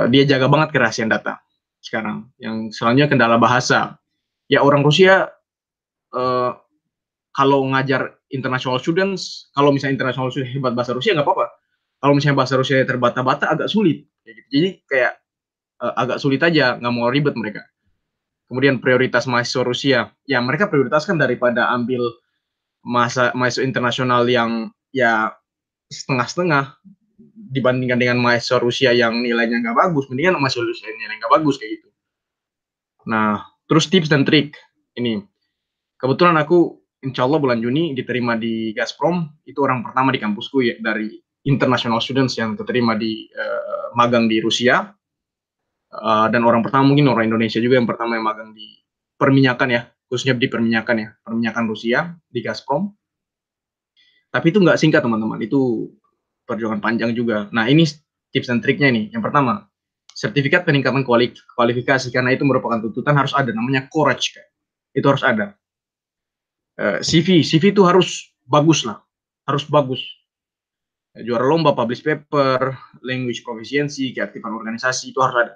Dia jaga banget kerahasiaan data sekarang. Yang selanjutnya kendala bahasa. Ya orang Rusia kalau ngajar international students, kalau misalnya international students hebat bahasa Rusia nggak apa-apa. Kalau misalnya bahasa Rusia terbata-bata agak sulit. Kayak gitu. Jadi kayak agak sulit aja, nggak mau ribet mereka. Kemudian prioritas mahasiswa Rusia, ya mereka prioritaskan daripada ambil mahasiswa internasional yang ya setengah-setengah dibandingkan dengan mahasiswa Rusia yang nilainya nggak bagus, mendingan mahasiswa Rusia yang nilainya nggak bagus kayak gitu. Nah, terus tips dan trik ini. Kebetulan aku insya Allah bulan Juni diterima di Gazprom, itu orang pertama di kampusku ya dari international students yang diterima di magang di Rusia. Dan orang pertama mungkin orang Indonesia juga yang pertama yang magang di perminyakan ya, khususnya di perminyakan Rusia di Gazprom. Tapi itu nggak singkat teman-teman, itu perjuangan panjang juga. Nah ini tips dan triknya nih. Yang pertama, sertifikat peningkatan kualifikasi, karena itu merupakan tuntutan, harus ada namanya courage, itu harus ada. CV itu harus bagus lah, harus bagus. Juara lomba, publish paper, language proficiency, keaktifan organisasi itu harus ada.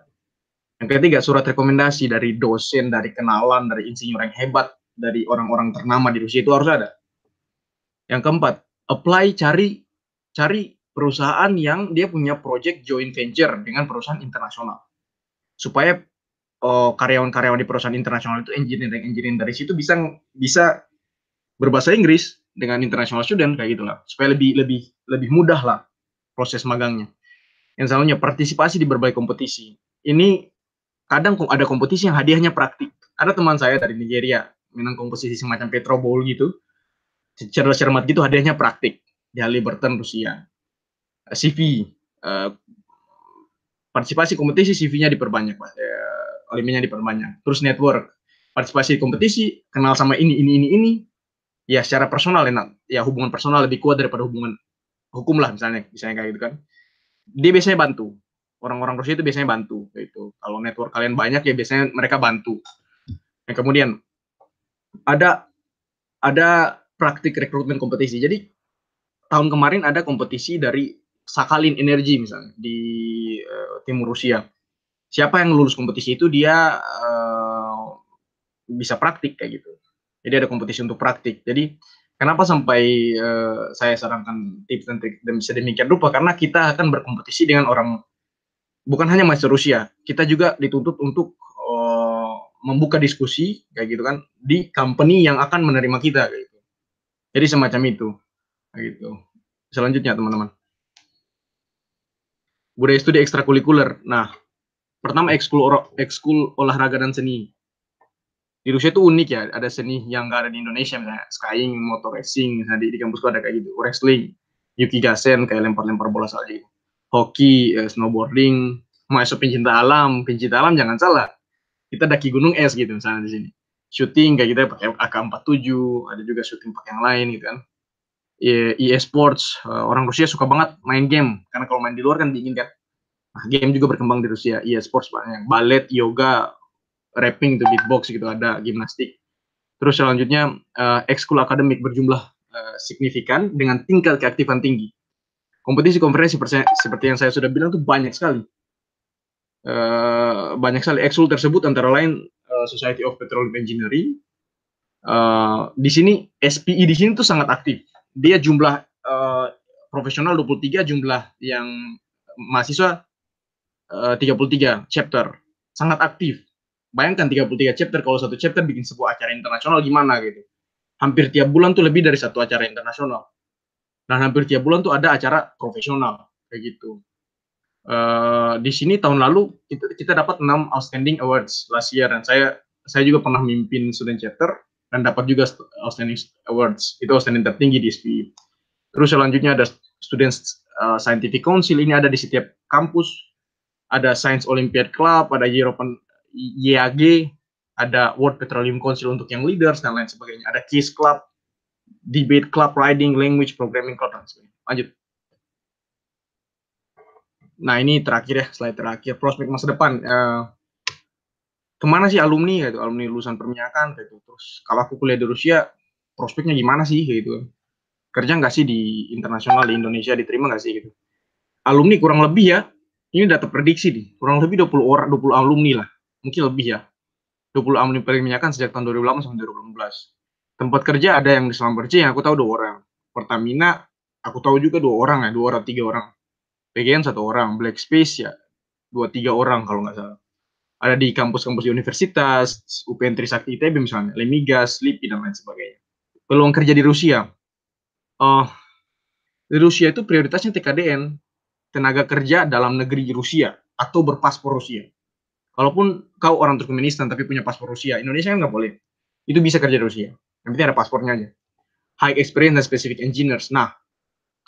Yang ketiga, surat rekomendasi dari dosen, dari kenalan, dari insinyur yang hebat, dari orang-orang ternama di Rusia itu harus ada. Yang keempat, apply cari perusahaan yang dia punya project joint venture dengan perusahaan internasional. Supaya karyawan-karyawan di perusahaan internasional itu engineering dari situ bisa berbahasa Inggris dengan international student kayak gitulah. Supaya lebih mudah lah proses magangnya. Yang selanjutnya, partisipasi di berbagai kompetisi. Ini kadang ada kompetisi yang hadiahnya praktik. Ada teman saya dari Nigeria menang kompetisi semacam Petro Bowl gitu, cermat gitu, hadiahnya praktik di Halliburton Rusia. CV, partisipasi kompetisi, CV-nya diperbanyak, olehnya diperbanyak. Terus network, partisipasi di kompetisi, kenal sama ini, ya secara personal enak, ya hubungan personal lebih kuat daripada hubungan hukum lah misalnya kayak gitu kan. Dia biasanya bantu. Orang-orang Rusia itu biasanya bantu gitu. Kalau network kalian banyak ya biasanya mereka bantu. Yang kemudian ada praktik rekrutmen kompetisi. Jadi tahun kemarin ada kompetisi dari Sakhalin Energy misalnya di timur Rusia. Siapa yang lulus kompetisi itu dia bisa praktik kayak gitu. Jadi ada kompetisi untuk praktik. Jadi kenapa sampai saya sarankan tips dan trik dan bisa demikian rupa, karena kita akan berkompetisi dengan orang, bukan hanya mahasiswa Rusia, kita juga dituntut untuk membuka diskusi kayak gitu kan di company yang akan menerima kita kayak gitu. Jadi semacam itu kayak gitu. Selanjutnya teman-teman, budaya studi ekstrakurikuler. Nah, pertama ekskul olahraga dan seni. Di Rusia itu unik ya, ada seni yang nggak ada di Indonesia, misalnya skiing, motor racing, misalnya di kampusku ada kayak gitu, wrestling, yukigasen kayak lempar-lempar bola salju, hoki, snowboarding, masuk pencinta alam jangan salah, kita daki gunung es gitu misalnya di sini, shooting kayak kita pakai AK-47, ada juga shooting pakai yang lain gitu kan, e-sports, orang Rusia suka banget main game, karena kalau main di luar kan dingin kan, nah, game juga berkembang di Rusia, e-sports banyak, ballet, yoga, rapping itu beatbox gitu, ada gimnastik. Terus selanjutnya ekskul akademik berjumlah signifikan dengan tingkat keaktifan tinggi. Kompetisi konferensi seperti yang saya sudah bilang itu banyak sekali. Banyak sekali ekskul tersebut antara lain Society of Petroleum Engineering. Di sini SPI di sini tuh sangat aktif. Dia jumlah profesional 23, jumlah yang mahasiswa 33 chapter. Sangat aktif. Bayangkan 33 chapter, kalau satu chapter bikin sebuah acara internasional gimana gitu. Hampir tiap bulan tuh lebih dari satu acara internasional. Dan hampir tiap bulan tuh ada acara profesional kayak gitu. Di sini tahun lalu kita dapat 6 outstanding awards last year, dan saya juga pernah mimpin student chapter dan dapat juga outstanding awards. Itu outstanding tertinggi di SPI. Terus selanjutnya ada student scientific council, ini ada di setiap kampus. Ada Science Olympiad Club, ada European YAG, ada World Petroleum Council untuk yang leaders dan lain sebagainya. Ada KISS Club, Debate Club, Writing, Language, Programming Club dan sebagainya. Lanjut. Nah ini terakhir ya, slide terakhir, prospek masa depan. Kemana sih alumni gitu, alumni lulusan perminyakan gitu. Terus kalau aku kuliah di Rusia, prospeknya gimana sih gitu. Kerja nggak sih di internasional di Indonesia, diterima nggak sih gitu. Alumni kurang lebih ya, ini data prediksi nih, kurang lebih 20 alumni lah, mungkin lebih ya, 20 alumni perminyakan sejak tahun 2008 sampai 2018. Tempat kerja ada yang di Schlumberger yang aku tahu 2 orang, Pertamina aku tahu juga 2 orang ya, 2 orang 3 orang, PGN 1 orang, Black Space ya 2-3 orang kalau nggak salah. Ada di kampus-kampus di universitas, UPN Trisakti ITB misalnya, Lemigas, LIPI dan lain sebagainya. Peluang kerja di Rusia, di Rusia itu prioritasnya TKDN, tenaga kerja dalam negeri Rusia atau berpaspor Rusia. Kalaupun kau orang Turkmenistan tapi punya paspor Rusia, Indonesia kan nggak boleh. Itu bisa kerja di Rusia. Yang penting ada paspornya aja. High experience dan specific engineers. Nah,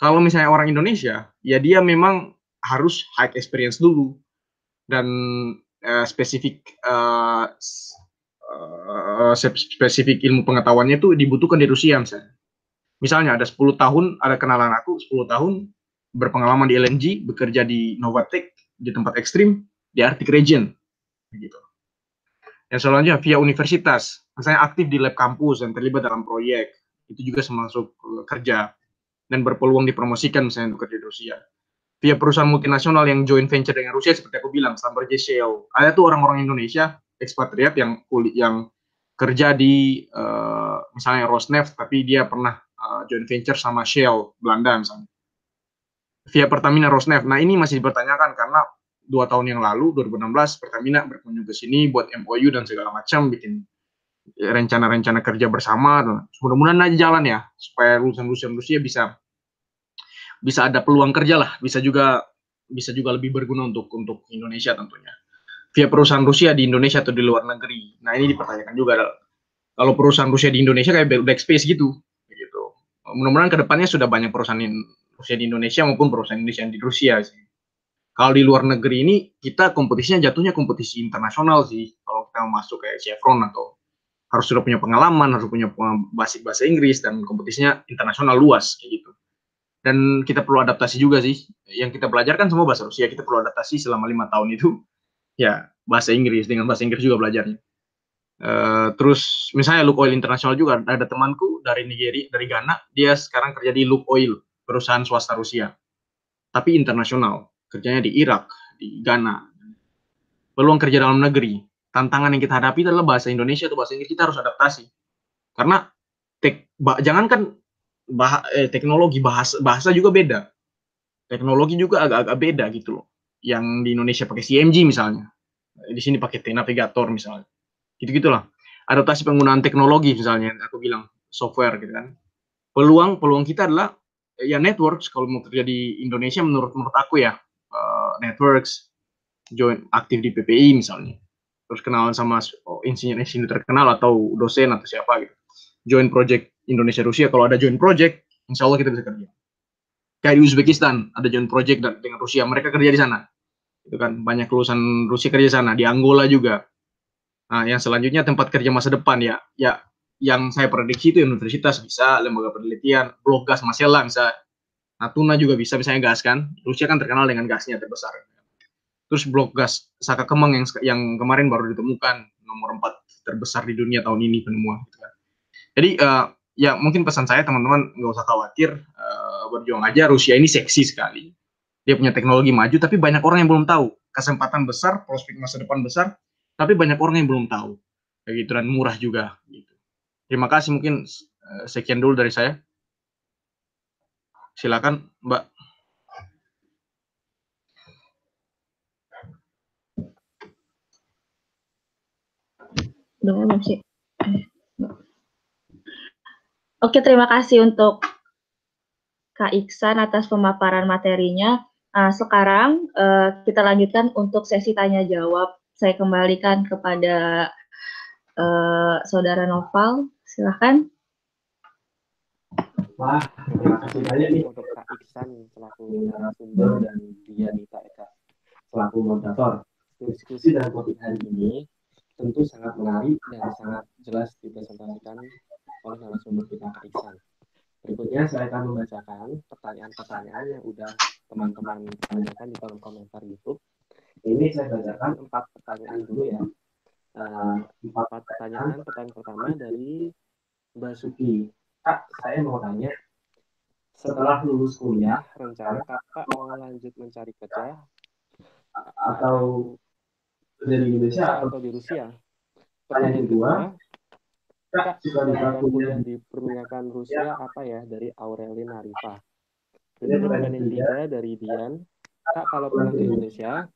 kalau misalnya orang Indonesia, ya dia memang harus high experience dulu dan spesifik ilmu pengetahuannya itu dibutuhkan di Rusia misalnya. Misalnya ada 10 tahun, ada kenalan aku 10 tahun berpengalaman di LNG, bekerja di Novatek, di tempat ekstrim, di Arctic region. Gitu. Yang selanjutnya via universitas, misalnya aktif di lab kampus dan terlibat dalam proyek, itu juga termasuk kerja dan berpeluang dipromosikan misalnya untuk kerja di Rusia. Via perusahaan multinasional yang joint venture dengan Rusia, seperti aku bilang, Schlumberger Shell. Ada tuh orang-orang Indonesia ekspatriat yang kerja di misalnya Rosneft, tapi dia pernah joint venture sama Shell Belanda misalnya. Via Pertamina Rosneft. Nah ini masih dipertanyakan karena 2 tahun yang lalu 2016 Pertamina berkunjung ke sini buat MOU dan segala macam, bikin rencana-rencana kerja bersama. Mudah-mudahan aja jalan ya supaya lulusan Rusia bisa ada peluang kerja lah, bisa juga lebih berguna untuk Indonesia tentunya. Via perusahaan Rusia di Indonesia atau di luar negeri. Nah ini dipertanyakan juga kalau perusahaan Rusia di Indonesia kayak Backspace gitu. Mudah-mudahan kedepannya sudah banyak perusahaan Rusia di Indonesia maupun perusahaan Indonesia di Rusia sih. Kalau di luar negeri ini kita kompetisinya jatuhnya kompetisi internasional sih. Kalau kita mau masuk kayak Chevron atau harus sudah punya pengalaman, harus punya basic bahasa Inggris dan kompetisinya internasional luas kayak gitu. Dan kita perlu adaptasi juga sih. Yang kita belajar kan semua bahasa Rusia, kita perlu adaptasi selama 5 tahun itu ya bahasa Inggris, dengan bahasa Inggris juga belajarnya. Terus misalnya Lukoil Internasional juga, ada temanku dari Nigeria, dari Ghana, dia sekarang kerja di Lukoil, perusahaan swasta Rusia, tapi internasional, kerjanya di Irak, di Ghana. Peluang kerja dalam negeri, tantangan yang kita hadapi adalah bahasa Indonesia atau bahasa Inggris, kita harus adaptasi. Karena jangankan teknologi, bahasa juga beda. Teknologi juga agak-agak beda gitu loh. Yang di Indonesia pakai CMG misalnya, di sini pakai T-Navigator misalnya. Gitu-gitulah. Adaptasi penggunaan teknologi misalnya, aku bilang software gitu kan. Peluang kita adalah ya networks. Kalau mau kerja di Indonesia menurut aku ya, networks, join aktif di PPI misalnya, terus kenalan sama insinyur terkenal atau dosen atau siapa gitu, join project Indonesia Rusia. Kalau ada join project, insya Allah kita bisa kerja. Kayak di Uzbekistan ada joint project dengan Rusia, mereka kerja di sana. Itu kan banyak lulusan Rusia kerja di sana, di Angola juga. Nah, yang selanjutnya tempat kerja masa depan ya yang saya prediksi itu universitas bisa, lembaga penelitian, blok gas Masela bisa, Natuna juga bisa, misalnya gas kan. Rusia kan terkenal dengan gasnya terbesar. Terus blok gas Saka Kemang yang kemarin baru ditemukan, nomor 4 terbesar di dunia tahun ini penemuan. Gitu kan. Jadi ya mungkin pesan saya teman-teman nggak usah khawatir, berjuang aja. Rusia ini seksi sekali, dia punya teknologi maju, tapi banyak orang yang belum tahu. Kesempatan besar, prospek masa depan besar, tapi banyak orang yang belum tahu. Kayak gitu, dan murah juga. Gitu. Terima kasih, mungkin sekian dulu dari saya. Silakan, Mbak. Oke, terima kasih untuk Kak Iksan atas pemaparan materinya. Nah, sekarang kita lanjutkan untuk sesi tanya jawab. Saya kembalikan kepada Saudara Noval, silahkan. Wah, terima kasih banyak nih untuk Kak Iksan selaku narasumber dan Dianita Eka selaku moderator. Diskusi dalam topik hari ini tentu sangat menarik dan sangat jelas dipresentasikan oleh narasumber kita Kak Iksan. Berikutnya saya akan membacakan pertanyaan-pertanyaan yang udah teman-teman tanyakan di kolom komentar YouTube. Ini saya bacakan 4 pertanyaan dulu ya. 4 pertanyaan. Pertanyaan pertama dari Mbak Suki. Kak, saya mau tanya, setelah lulus kuliah, rencana kakak mau lanjut mencari kerja atau kerja di Indonesia atau di Rusia? Pertanyaan kedua, Kak, cita-cita kuliah di perminyakan Rusia apa ya? Dari Aurelin Arifah. Pertanyaan ketiga dari Dian, Kak, kalau pulang ke Indonesia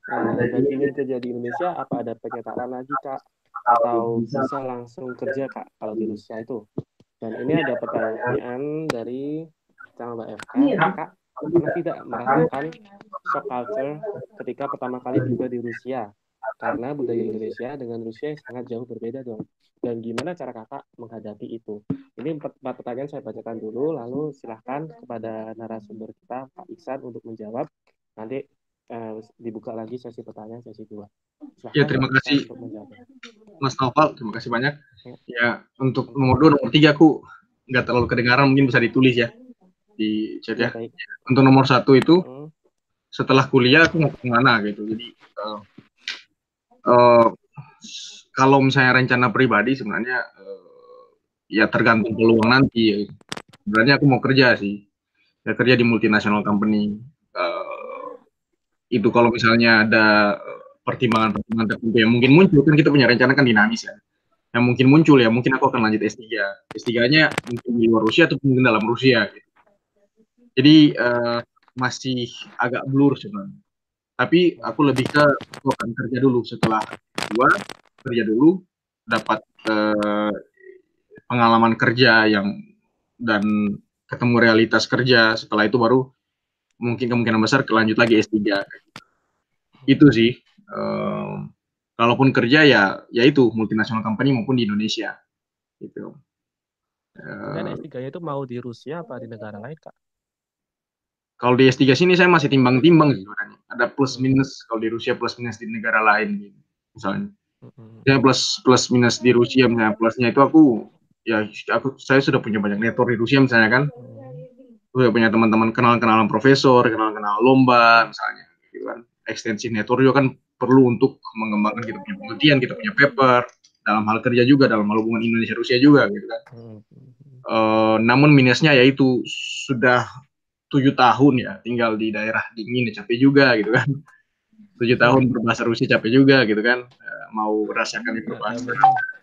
dan ingin kerja di Indonesia, apa ada pencetakan lagi, Kak? Atau bisa langsung kerja, Kak, kalau di Rusia itu? Dan ini ada pertanyaan dari channel Mbak FK, Kak, pernah tidak merasakan shock culture ketika pertama kali tiba di Rusia? Karena budaya Indonesia dengan Rusia sangat jauh berbeda dong. Dan gimana cara kakak menghadapi itu? Ini 4 pertanyaan saya bacakan dulu, lalu silahkan kepada narasumber kita, Pak Iksan, untuk menjawab. Nanti dibuka lagi sesi pertanyaan, sesi 2. Silahkan, Ya, terima kasih Mas Noval, terima kasih banyak. Ya, untuk nomor 2, nomor 3 aku nggak terlalu kedengaran, mungkin bisa ditulis ya di chat ya. Untuk nomor 1 itu, setelah kuliah aku mau kemana gitu. Jadi kalau misalnya rencana pribadi sebenarnya ya tergantung peluang nanti ya. Sebenarnya aku mau kerja sih, ya kerja di multinational company. Itu kalau misalnya ada pertimbangan-pertimbangan tertentu yang mungkin muncul, kan kita punya rencana kan dinamis ya. Yang mungkin muncul ya, mungkin aku akan lanjut S3. S3-nya mungkin di luar Rusia atau mungkin dalam Rusia gitu. Jadi masih agak blur sebenarnya. Tapi aku lebih ke aku akan kerja dulu, setelah kerja dulu, dapat pengalaman kerja dan ketemu realitas kerja. Setelah itu baru mungkin kemungkinan besar lanjut lagi S3. Itu sih. Kalaupun kerja ya itu multinational company maupun di Indonesia. Gitu. Dan S3-nya itu mau di Rusia apa di negara lain, Kak? Kalau di S3 sini saya masih timbang-timbang sebenarnya. Ada plus minus kalau di Rusia, plus minus di negara lain gitu. Misalnya. Ya plus minus di Rusia, misalnya plusnya itu saya sudah punya banyak network di Rusia misalnya kan. Sudah punya teman-teman kenalan profesor, kenalan lomba misalnya gitu kan. Ekstensi network juga kan perlu untuk mengembangkan kita punya penelitian, kita punya paper. dalam hal kerja juga, dalam hal hubungan Indonesia Rusia juga gitu kan. Namun minusnya yaitu sudah 7 tahun ya tinggal di daerah dingin, capek juga gitu kan. 7 tahun berbahasa Rusia capek juga gitu kan. Mau rasakan itu berbahasa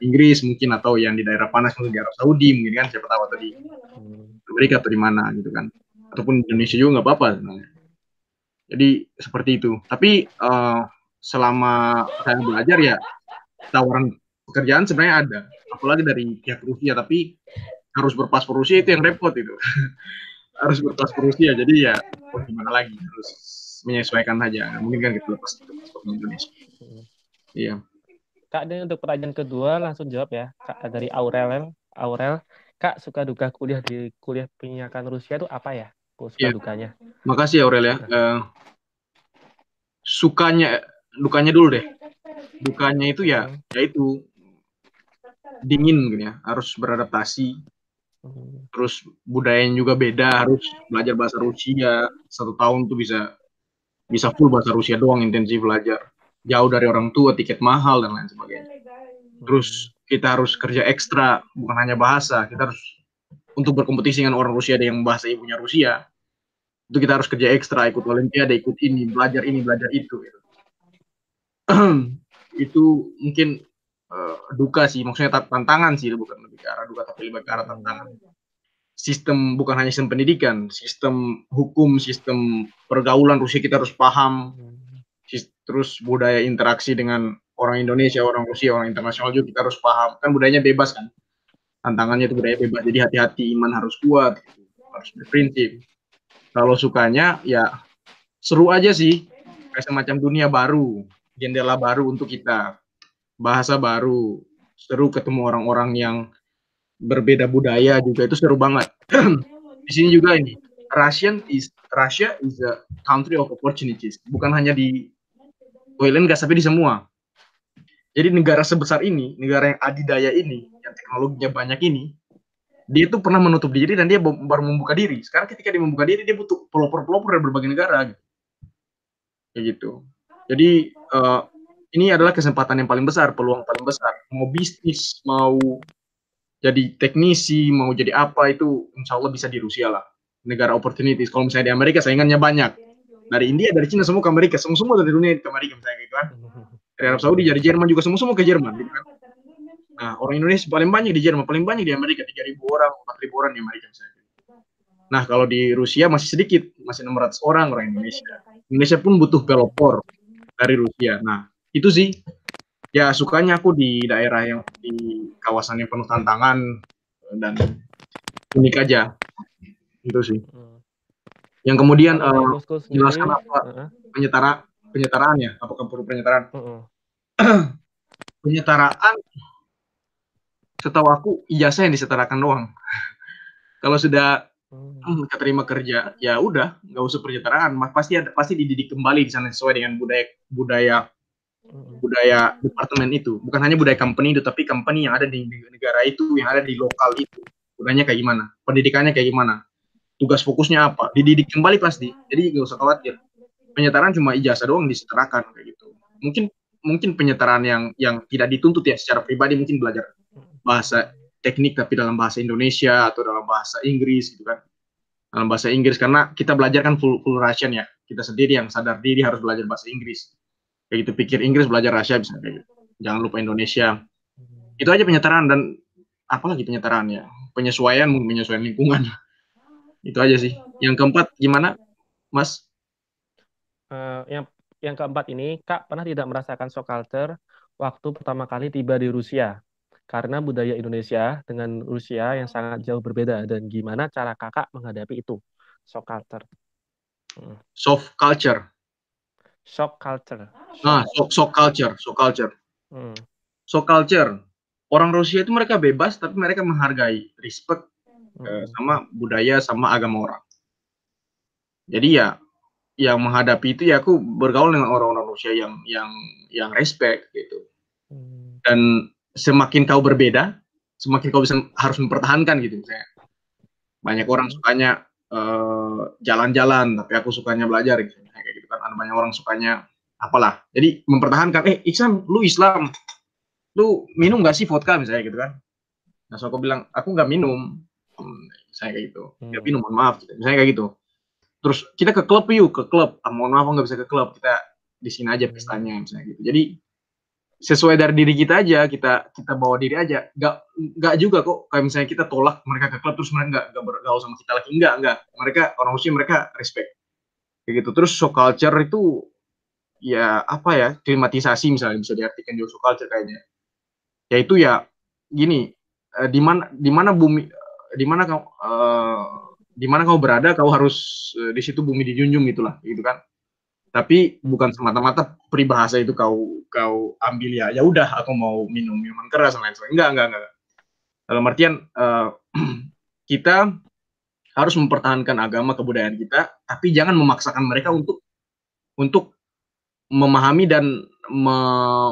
Inggris mungkin, atau yang di daerah panas mungkin di Arab Saudi mungkin kan, siapa tahu, atau di Amerika atau di mana gitu kan, ataupun Indonesia juga nggak apa-apa sebenarnya. Jadi seperti itu. Tapi selama saya belajar ya tawaran pekerjaan sebenarnya ada, apalagi dari pihak Rusia, tapi harus berpaspor Rusia itu yang repot itu. Harus berpaspor Rusia, jadi ya gimana lagi, harus menyesuaikan saja. Mungkin kan kita lepas itu paspor Indonesia. Iya. Kak, dan untuk pertanyaan kedua langsung jawab ya, Kak, dari Aurel. Kak, suka duka kuliah di kuliah penyiaran Rusia itu apa ya? Suka dukanya. Makasih Aurel ya. Dukanya dulu deh. Dukanya itu ya yaitu dingin gitu ya, harus beradaptasi. Terus budayanya juga beda, harus belajar bahasa Rusia 1 tahun tuh bisa full bahasa Rusia doang, intensif belajar. Jauh dari orang tua, tiket mahal dan lain sebagainya. Terus kita harus kerja ekstra, bukan hanya bahasa, kita harus untuk berkompetisi dengan orang Rusia yang bahasa ibunya Rusia. Itu kita harus kerja ekstra, ikut olimpiade, ikut ini, belajar itu. Gitu. Itu mungkin duka sih, maksudnya tantangan sih, bukan lebih ke arah duka tapi lebih ke arah tantangan. Sistem, bukan hanya sistem pendidikan, sistem hukum, sistem pergaulan Rusia kita harus paham. Terus budaya interaksi dengan orang Indonesia, orang Rusia, orang internasional juga kita harus paham. Kan budayanya bebas kan, tantangannya itu budaya bebas, jadi hati-hati, iman harus kuat, harus berprinsip. Kalau sukanya ya seru aja sih, kayak semacam dunia baru, jendela baru untuk kita, bahasa baru, seru ketemu orang-orang yang berbeda budaya juga, itu seru banget. Di sini juga ini, Russia is a country of opportunities, bukan hanya di oil and gas tapi di semua. Jadi negara sebesar ini, negara yang adidaya ini, yang teknologinya banyak ini, dia tuh pernah menutup diri dan dia baru membuka diri. Sekarang ketika dia membuka diri, dia butuh pelopor-pelopor dari berbagai negara. Kayak gitu. Jadi ini adalah kesempatan yang paling besar, peluang paling besar. Mau bisnis, mau jadi teknisi, mau jadi apa, itu insya Allah bisa di Rusia lah. Negara opportunities. Kalau misalnya di Amerika saingannya banyak. Dari India, dari Cina, semua ke Amerika. Semua dari dunia ke Amerika misalnya gitu kan. Dari Arab Saudi, dari Jerman juga semua ke Jerman gitu kan. Nah, orang Indonesia paling banyak di Jerman, paling banyak di Amerika, 3.000 orang, 4.000 orang di Amerika misalnya. Nah, kalau di Rusia masih sedikit, masih 600 orang Indonesia. Indonesia pun butuh pelopor dari Rusia. Nah, itu sih. Ya, sukanya aku di daerah yang di kawasan yang penuh tantangan dan unik aja. Itu sih. Yang kemudian jelaskan apa penyetaraan ya? Apakah perlu penyetaraan? Penyetaraan, setahu aku ijazah yang disetarakan doang. Kalau sudah terima kerja, ya udah, nggak usah penyetaraan. Pasti dididik kembali di sana sesuai dengan budaya departemen itu. Bukan hanya budaya company itu, tapi company yang ada di negara itu, yang ada di lokal itu. Budayanya kayak gimana? Pendidikannya kayak gimana? Tugas fokusnya apa? Dididik kembali pasti. Jadi nggak usah khawatir. Penyetaraan cuma ijazah doang disetarakan kayak gitu. Mungkin penyetaraan yang tidak dituntut ya secara pribadi, mungkin belajar bahasa teknik tapi dalam bahasa Indonesia atau dalam bahasa Inggris gitu kan. Dalam bahasa Inggris, karena kita belajar kan full Russian ya. Kita sendiri yang sadar diri harus belajar bahasa Inggris. Kayak gitu, pikir Inggris, belajar Rusia bisa kayak gitu. Jangan lupa Indonesia. Itu aja penyetaraan, dan apalagi penyetaraan ya. Penyesuaian lingkungan. Itu aja sih. Yang keempat gimana, Mas? Yang keempat ini, Kak pernah tidak merasakan shock culture waktu pertama kali tiba di Rusia? Karena budaya Indonesia dengan Rusia yang sangat jauh berbeda, dan gimana cara Kakak menghadapi itu? Shock culture. Soft culture. Shock culture. Shock culture. Shock culture. Orang Rusia itu mereka bebas, tapi mereka menghargai, respect sama budaya, sama agama orang. Jadi ya, yang menghadapi itu ya aku bergaul dengan orang-orang Rusia yang respect gitu. Dan semakin kau berbeda, semakin kau harus mempertahankan gitu misalnya. Banyak orang sukanya jalan-jalan, tapi aku sukanya belajar gitu. Kayak gitu kan. Ada banyak orang sukanya apalah. Jadi mempertahankan, Iksan, lu Islam. lu minum nggak sih vodka misalnya gitu kan. Nah, so aku bilang, aku nggak minum. Saya kayak gitu. Nggak minum, mohon maaf. Gitu. Misalnya kayak gitu. Terus kita ke klub yuk, ke klub. Ah, mohon maaf, nggak bisa ke klub. Kita di sini aja pestanya, misalnya gitu. Jadi sesuai dari diri kita aja, kita bawa diri aja. Nggak juga kok. Kayak misalnya kita tolak mereka ke klub, terus mereka nggak bergaul sama kita lagi. Nggak. Mereka orang Rusia, mereka respect. Kayak gitu. Terus show culture itu ya apa ya, klimatisasi misalnya bisa diartikan juga show culture kayaknya. Yaitu ya gini, di mana bumi, di mana kau di mana kau berada, kau harus di situ bumi dijunjung gitulah, gitu kan. Tapi bukan semata-mata peribahasa itu kau ambil ya udah aku mau minum minuman keras dan lain sebagainya. Enggak. Dalam artian kita harus mempertahankan agama kebudayaan kita, tapi jangan memaksakan mereka untuk memahami dan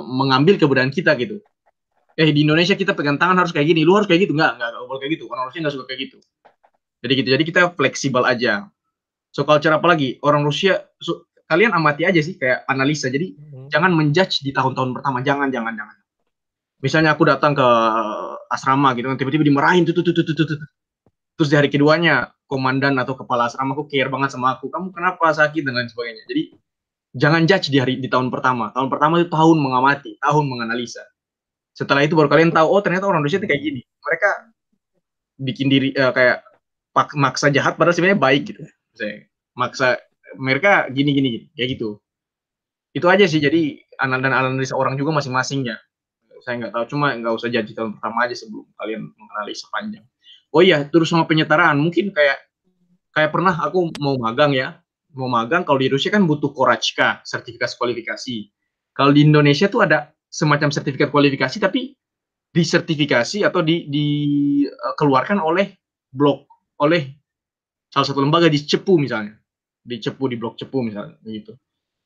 mengambil kebudayaan kita gitu. Di Indonesia kita pegang tangan harus kayak gini, lu harus kayak gitu, enggak boleh kayak gitu. Orang Rusia nggak suka kayak gitu. Jadi gitu. Jadi kita fleksibel aja. So culture apa lagi? Orang Rusia, kalian amati aja sih kayak analisa. Jadi jangan menjudge di tahun-tahun pertama, jangan. Misalnya aku datang ke asrama gitu kan, tiba-tiba dimarahin tuh. Terus di hari keduanya komandan atau kepala asrama aku care banget sama aku. Kamu kenapa sakit dan lain sebagainya. Jadi jangan judge di tahun pertama. Tahun pertama itu tahun mengamati, tahun menganalisa. Setelah itu baru kalian tahu, oh ternyata orang Indonesia itu kayak gini. Mereka bikin diri kayak maksa jahat padahal sebenarnya baik gitu. Misalnya, maksa mereka gini kayak gitu. Itu aja sih. Jadi analisa orang juga masing-masing ya. Saya nggak tahu, cuma nggak usah jadi tahun pertama aja sebelum kalian menganalisa panjang. Oh iya, terus sama penyetaraan mungkin kayak pernah aku mau magang ya. Mau magang kalau di Rusia kan butuh Korachka, sertifikat kualifikasi. Kalau di Indonesia tuh ada semacam sertifikat kualifikasi tapi disertifikasi atau dikeluarkan oleh salah satu lembaga di Cepu misalnya, di blok Cepu misalnya gitu.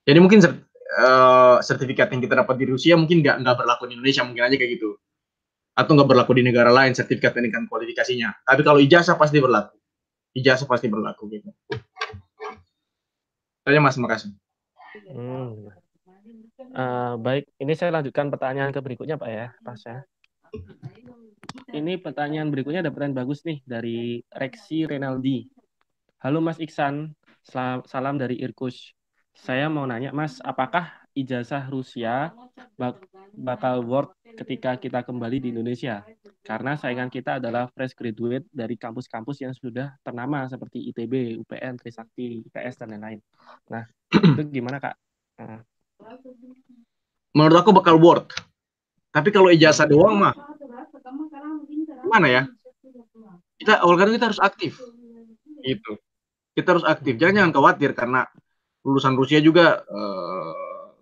Jadi mungkin sertifikat yang kita dapat di Rusia mungkin nggak berlaku di Indonesia, mungkin aja kayak gitu, atau nggak berlaku di negara lain sertifikat pendidikan kualifikasinya. Tapi kalau ijazah pasti berlaku gitu. Saya Mas, makasih. Baik, ini saya lanjutkan pertanyaan ke berikutnya Pak ya, Pas ya. Ini pertanyaan berikutnya ada pertanyaan bagus nih dari Rexi Renaldi. Halo Mas Iksan, salam dari Irkutsk. Saya mau nanya Mas, apakah ijazah Rusia bakal worth ketika kita kembali di Indonesia? Karena saingan kita adalah fresh graduate dari kampus-kampus yang sudah ternama seperti ITB, UPN, Trisakti, IPS, dan lain-lain. Nah, itu gimana Kak? Menurut aku bakal worth. Tapi kalau ijazah doang mah, gimana ya? Kita harus aktif. Gitu. Kita harus aktif. Jangan khawatir karena lulusan Rusia juga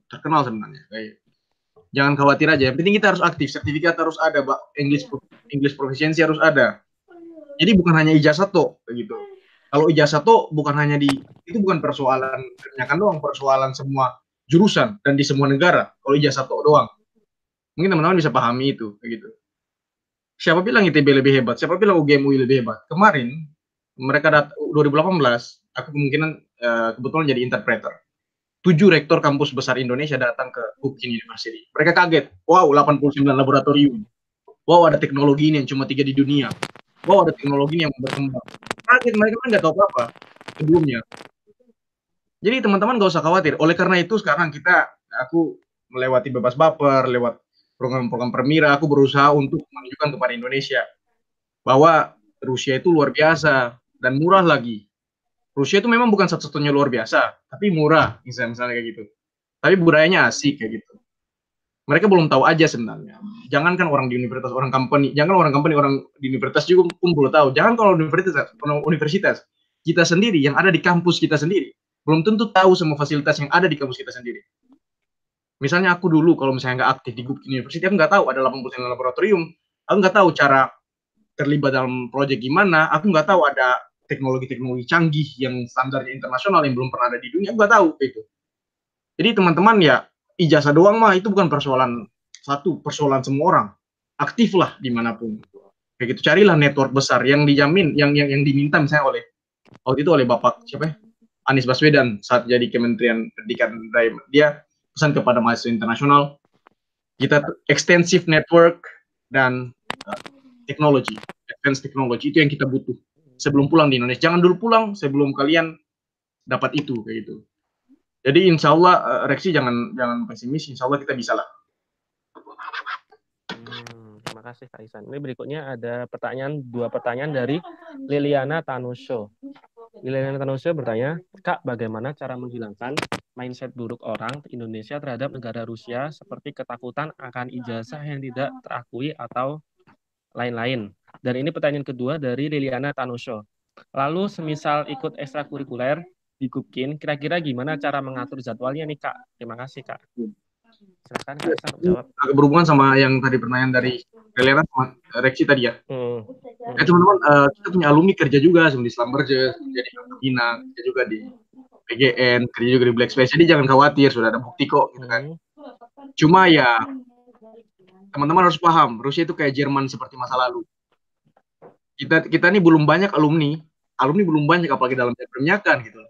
terkenal sebenarnya. Jangan khawatir aja. Yang penting kita harus aktif. Sertifikat harus ada, Pak. English proficiency harus ada. Jadi bukan hanya ijazah toh, gitu. Kalau ijazah toh bukan hanya itu bukan persoalan kebanyakan doang, persoalan semua jurusan dan di semua negara. Kalau ijazah toh doang, mungkin teman-teman bisa pahami itu, gitu. Siapa bilang ITB lebih hebat? Siapa bilang UGM UI lebih hebat? Kemarin mereka 2018, aku kemungkinan kebetulan jadi interpreter. 7 rektor kampus besar Indonesia datang ke Hubkin University. Mereka kaget. Wow, 89 laboratorium. Wow, ada teknologi ini yang cuma 3 di dunia. Wow, ada teknologi yang berkembang. Kaget, mereka kan nggak tahu apa-apa sebelumnya. Jadi teman-teman nggak usah khawatir. Oleh karena itu sekarang aku melewati bebas baper, lewat program-program Permira, aku berusaha untuk menunjukkan kepada Indonesia bahwa Rusia itu luar biasa dan murah lagi. Rusia itu memang bukan satu-satunya luar biasa, tapi murah, misalnya kayak gitu. Tapi budayanya asik kayak gitu. Mereka belum tahu aja sebenarnya. Jangankan orang di universitas, orang di universitas juga pun belum tahu. Jangan kalau universitas, kita sendiri yang ada di kampus kita sendiri, belum tentu tahu semua fasilitas yang ada di kampus kita sendiri. Misalnya aku dulu kalau misalnya nggak aktif di Hubkin University, aku nggak tahu ada 89 laboratorium, aku nggak tahu cara terlibat dalam proyek gimana, aku nggak tahu ada teknologi-teknologi canggih yang standarnya internasional yang belum pernah ada di dunia, aku nggak tahu itu. Jadi teman-teman ya, ijazah doang mah itu bukan persoalan semua orang. Aktiflah dimanapun. Kayak gitu, carilah network besar yang dijamin, yang diminta misalnya waktu itu oleh Bapak siapa ya? Anies Baswedan saat jadi Kementerian Pendidikan. Dia pesan kepada mahasiswa internasional, Kita extensive network dan teknologi, advanced teknologi itu yang kita butuh sebelum pulang di Indonesia. Jangan dulu pulang sebelum kalian dapat itu kayak gitu. Jadi insya Allah Reksi jangan pesimis, insya Allah kita bisa lah. Terima kasih Kak Ihsan. Ini berikutnya ada dua pertanyaan dari Liliana Tanusho. Liliana Tanusho bertanya, Kak, bagaimana cara menghilangkan mindset buruk orang Indonesia terhadap negara Rusia seperti ketakutan akan ijazah yang tidak terakui atau lain-lain? Dan ini pertanyaan kedua dari Liliana Tanusho. Lalu semisal ikut ekstrakurikuler di Gubkin, kira-kira gimana cara mengatur jadwalnya nih Kak? Terima kasih Kak. Silakan Kak Ihsan jawab. Agak berhubungan sama yang tadi pertanyaan dari Liliana sama Reksi tadi ya. Teman-teman, kita punya alumni kerja juga di Slumberjers, kerja di Bina, kerja juga di PGN, kerja juga di Black Space. Jadi jangan khawatir, sudah ada bukti kok gitu kan. Cuma ya teman-teman harus paham, Rusia itu kayak Jerman seperti masa lalu. Kita ini belum banyak alumni belum banyak apalagi dalam perminyakan gitu.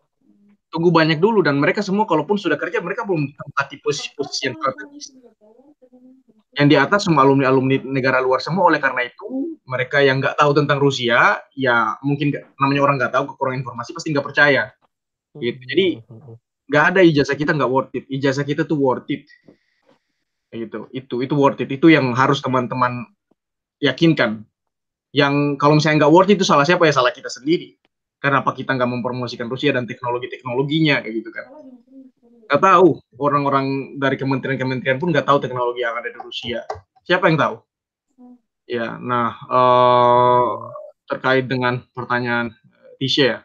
Tunggu banyak dulu, dan mereka semua kalaupun sudah kerja mereka belum tempati posisi yang strategis. Yang di atas semua alumni negara luar semua. Oleh karena itu mereka yang nggak tahu tentang Rusia, ya mungkin namanya orang nggak tahu, kekurangan informasi pasti nggak percaya gitu. Jadi nggak ada ijazah kita nggak worth it, ijazah kita tuh worth it gitu. Itu worth it, itu yang harus teman-teman yakinkan. Yang kalau misalnya nggak worth it, itu salah siapa? Ya salah kita sendiri. Kenapa kita nggak mempromosikan Rusia dan teknologi-teknologinya kayak gitu kan? Nggak tahu, orang-orang dari kementerian-kementerian pun nggak tahu teknologi yang ada di Rusia. Siapa yang tahu? Ya, nah terkait dengan pertanyaan Tisha ya,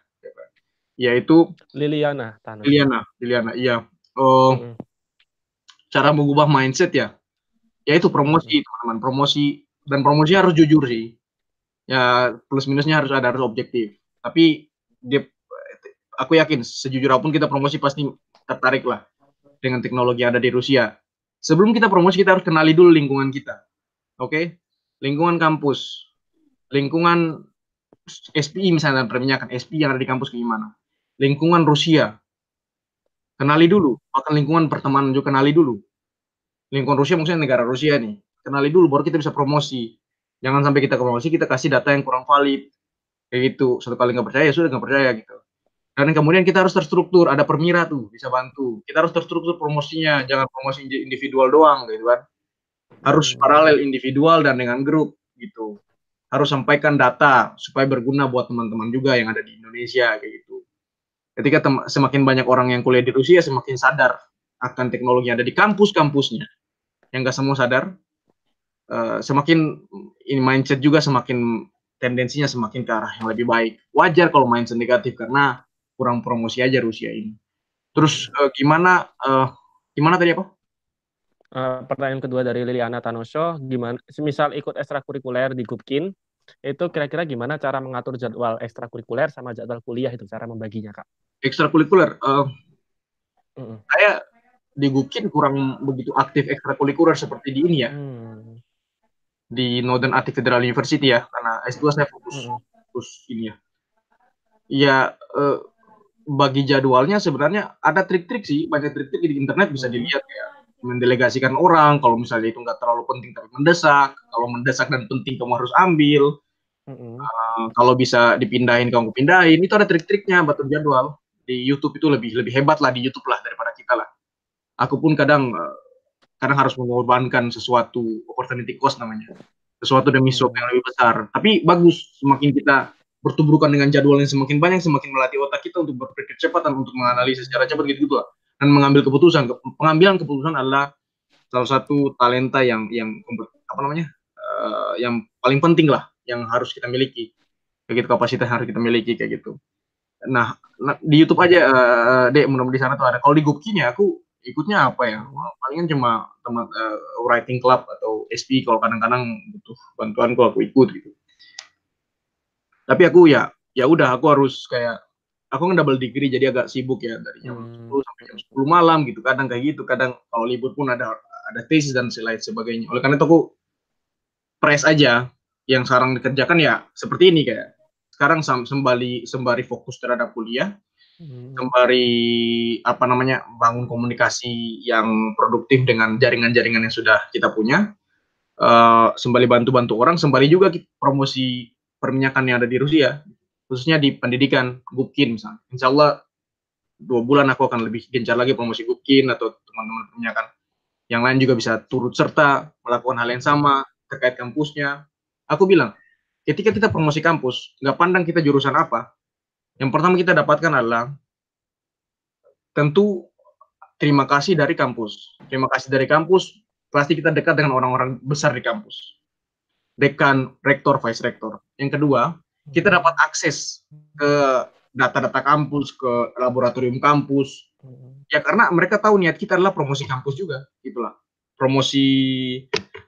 yaitu Liliana, iya. Cara mengubah mindset ya, yaitu promosi teman-teman, promosi harus jujur sih. Ya plus minusnya harus objektif. Tapi aku yakin sejujur apapun kita promosi pasti tertarik lah dengan teknologi yang ada di Rusia. Sebelum kita promosi kita harus kenali dulu lingkungan kita. Oke? Lingkungan kampus, lingkungan SPI misalnya perminyakan, SPI yang ada di kampus gimana? Lingkungan Rusia. Kenali dulu, bahkan lingkungan pertemanan juga kenali dulu. Lingkungan Rusia maksudnya negara Rusia nih. Kenali dulu baru kita bisa promosi. Jangan sampai kita promosi kita kasih data yang kurang valid. Kayak gitu, satu kali nggak percaya sudah nggak percaya gitu. Dan kemudian kita harus terstruktur, ada Permira tuh bisa bantu. Kita harus terstruktur promosinya, jangan promosi individual doang gitu kan. Harus paralel individual dan dengan grup gitu. Harus sampaikan data supaya berguna buat teman-teman juga yang ada di Indonesia kayak gitu. Ketika semakin banyak orang yang kuliah di Rusia semakin sadar akan teknologi yang ada di kampus-kampusnya. Yang nggak semua sadar, semakin ini mindset juga semakin tendensinya semakin ke arah yang lebih baik. Wajar kalau mindset negatif karena kurang promosi aja Rusia ini. Terus gimana tadi apa? Pertanyaan kedua dari Liliana Tanosho, gimana semisal ikut ekstrakurikuler di Gubkin, itu kira-kira gimana cara mengatur jadwal ekstrakurikuler sama jadwal kuliah itu, cara membaginya Kak? Ekstrakurikuler, saya di Gubkin kurang begitu aktif ekstrakurikuler seperti di ini ya. Di Northern Attic Federal University ya, karena S2 saya fokus ini ya. Ya bagi jadwalnya sebenarnya ada trik-trik sih, banyak trik-trik di internet bisa dilihat ya. Mendelegasikan orang, kalau misalnya itu nggak terlalu penting tapi mendesak, kalau mendesak dan penting kamu harus ambil. Kalau bisa dipindahin kamu pindahin, itu ada trik-triknya batur jadwal. Di YouTube itu lebih hebat lah di YouTube lah daripada kita lah. Aku pun kadang harus mengorbankan sesuatu, opportunity cost namanya, sesuatu demi sesuatu yang lebih besar. Tapi bagus, semakin kita bertuburkan dengan jadwal yang semakin banyak, semakin melatih otak kita untuk berpikir cepat dan untuk menganalisis secara cepat gitu lah. Dan mengambil keputusan. Pengambilan keputusan adalah salah satu talenta yang yang paling penting lah, yang harus kita miliki. Begitu kapasitas yang harus kita miliki kayak gitu. Nah di YouTube aja, Dek, mudah-mudahan di sana tuh ada. Kalau di Gubkin ya aku ikutnya apa ya? Palingan cuma teman writing club atau SP kalau kadang-kadang butuh bantuan aku ikut gitu. Tapi aku ya udah aku harus kayak aku kan double degree jadi agak sibuk ya dari jam 10 sampai jam 10 malam gitu. Kadang kayak gitu, kadang kalau libur pun ada tesis dan lain sebagainya. Oleh karena itu aku press aja yang sekarang dikerjakan ya seperti ini kayak sekarang sembari fokus terhadap kuliah, sembari bangun komunikasi yang produktif dengan jaringan-jaringan yang sudah kita punya, sembari bantu-bantu orang, sembari juga promosi perminyakan yang ada di Rusia, khususnya di pendidikan, Gubkin misalnya. Insya Allah 2 bulan aku akan lebih gencar lagi promosi Gubkin atau teman-teman perminyakan yang lain juga bisa turut serta melakukan hal yang sama terkait kampusnya. Aku bilang, ketika kita promosi kampus, nggak pandang kita jurusan apa, yang pertama kita dapatkan adalah tentu terima kasih dari kampus. Terima kasih dari kampus, pasti kita dekat dengan orang-orang besar di kampus. Dekan, rektor, vice rektor. Yang kedua, kita dapat akses ke data-data kampus, ke laboratorium kampus. Ya karena mereka tahu niat kita adalah promosi kampus juga, gitulah. Promosi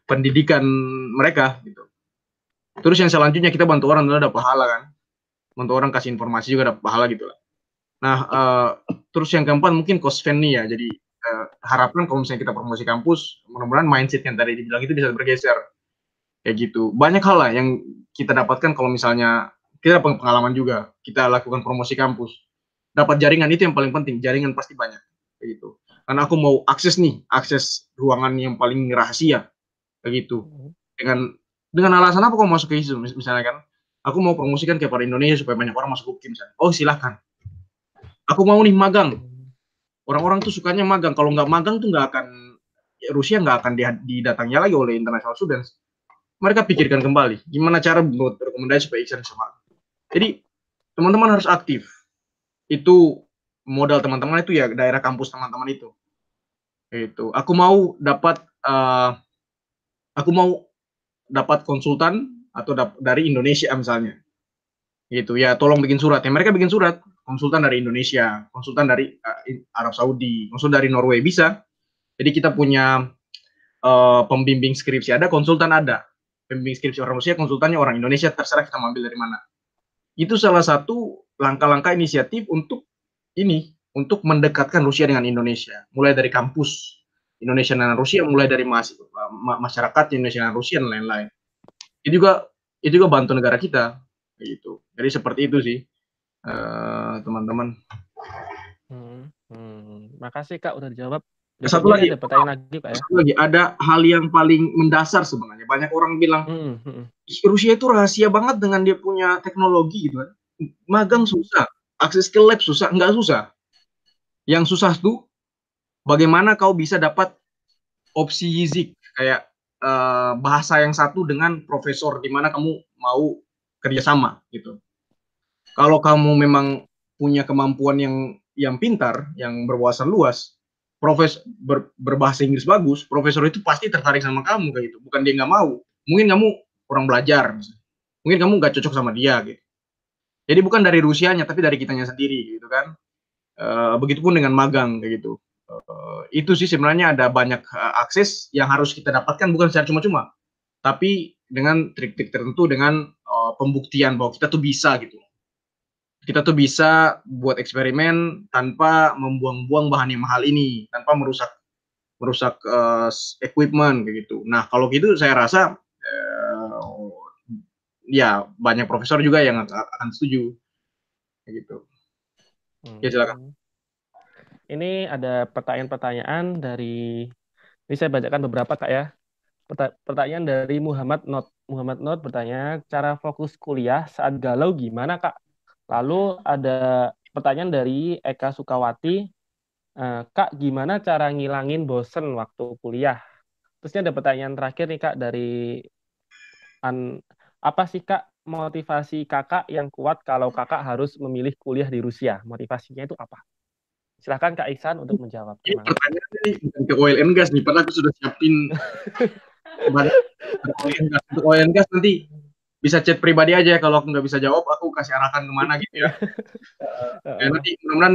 pendidikan mereka gitu. Terus yang selanjutnya kita bantu orang adalah dapat pahala kan. Bantu orang kasih informasi juga dapat pahala gitu lah. Nah, terus yang keempat mungkin cost friendly ya. Jadi harapkan kalau misalnya kita promosi kampus, mudah-mudahan mindset yang tadi dibilang itu bisa bergeser. Kayak gitu. Banyak hal lah yang kita dapatkan kalau misalnya kita dapat pengalaman juga. Kita lakukan promosi kampus. Dapat jaringan itu yang paling penting. Jaringan pasti banyak. Kayak gitu. Karena aku mau akses ruangan yang paling rahasia. Kayak gitu. Dengan alasan apa kau masuk ke ISU misalnya kan? Aku mau promosikan kepada Indonesia supaya banyak orang masuk UKIM misalnya. Oh silahkan. Aku mau nih magang. Orang-orang tuh sukanya magang. Kalau nggak magang tuh nggak akan, Rusia nggak akan didatangi lagi oleh international students. Mereka pikirkan kembali gimana cara buat rekomendasi supaya Iksan bisa magang. Jadi teman-teman harus aktif. Itu modal teman-teman itu ya daerah kampus teman-teman itu. Itu. Aku mau dapat konsultan atau dari Indonesia misalnya. Gitu ya, tolong bikin surat. Ya mereka bikin surat, konsultan dari Indonesia, konsultan dari Arab Saudi, konsultan dari Norway bisa. Jadi kita punya pembimbing skripsi ada, konsultan ada. Pembimbing skripsi orang Rusia, konsultannya orang Indonesia, terserah kita mau ambil dari mana. Itu salah satu langkah-langkah inisiatif untuk mendekatkan Rusia dengan Indonesia. Mulai dari kampus Indonesia dan Rusia, mulai dari masyarakat Indonesia dan Rusia dan lain-lain. Itu juga bantu negara kita. Gitu. Jadi seperti itu sih, teman-teman. Makasih Kak udah dijawab. Satu lagi, ada pertanyaan lagi Kak ya. Satu lagi, ada hal yang paling mendasar sebenarnya. Banyak orang bilang Rusia itu rahasia banget dengan dia punya teknologi gitu kan. Magang susah, akses ke lab susah, nggak susah. Yang susah tuh bagaimana kau bisa dapat opsi Yizik kayak bahasa yang satu dengan profesor di mana kamu mau kerjasama gitu. Kalau kamu memang punya kemampuan yang pintar, yang berwawasan luas, berbahasa Inggris bagus, profesor itu pasti tertarik sama kamu kayak gitu. Bukan dia nggak mau, mungkin kamu kurang belajar, mungkin kamu nggak cocok sama dia gitu. Jadi bukan dari Rusianya, tapi dari kitanya sendiri gitu kan. Begitupun dengan magang kayak gitu. Itu sih sebenarnya ada banyak akses yang harus kita dapatkan bukan secara cuma-cuma, tapi dengan trik-trik tertentu, dengan pembuktian bahwa kita tuh bisa gitu. Kita tuh bisa buat eksperimen tanpa membuang-buang bahan yang mahal ini, tanpa merusak equipment kayak gitu. Nah kalau gitu saya rasa ya banyak profesor juga yang akan setuju kayak gitu. Ya silakan. Ini ada pertanyaan-pertanyaan dari, ini saya bacakan beberapa Kak ya. Pertanyaan dari Muhammad Not. Muhammad Not bertanya, cara fokus kuliah saat galau gimana Kak? Lalu ada pertanyaan dari Eka Sukawati, Kak gimana cara ngilangin bosen waktu kuliah? Terusnya ada pertanyaan terakhir nih Kak dari apa sih Kak motivasi Kakak yang kuat kalau Kakak harus memilih kuliah di Rusia? Motivasinya itu apa? Silahkan Kak Iksan untuk menjawab. Ini pertanyaannya nih bukan ke oil and gas nih, padahal aku sudah siapin untuk oil and gas nanti bisa chat pribadi aja kalau aku nggak bisa jawab, aku kasih arahkan kemana gitu ya. Nanti mudah-mudahan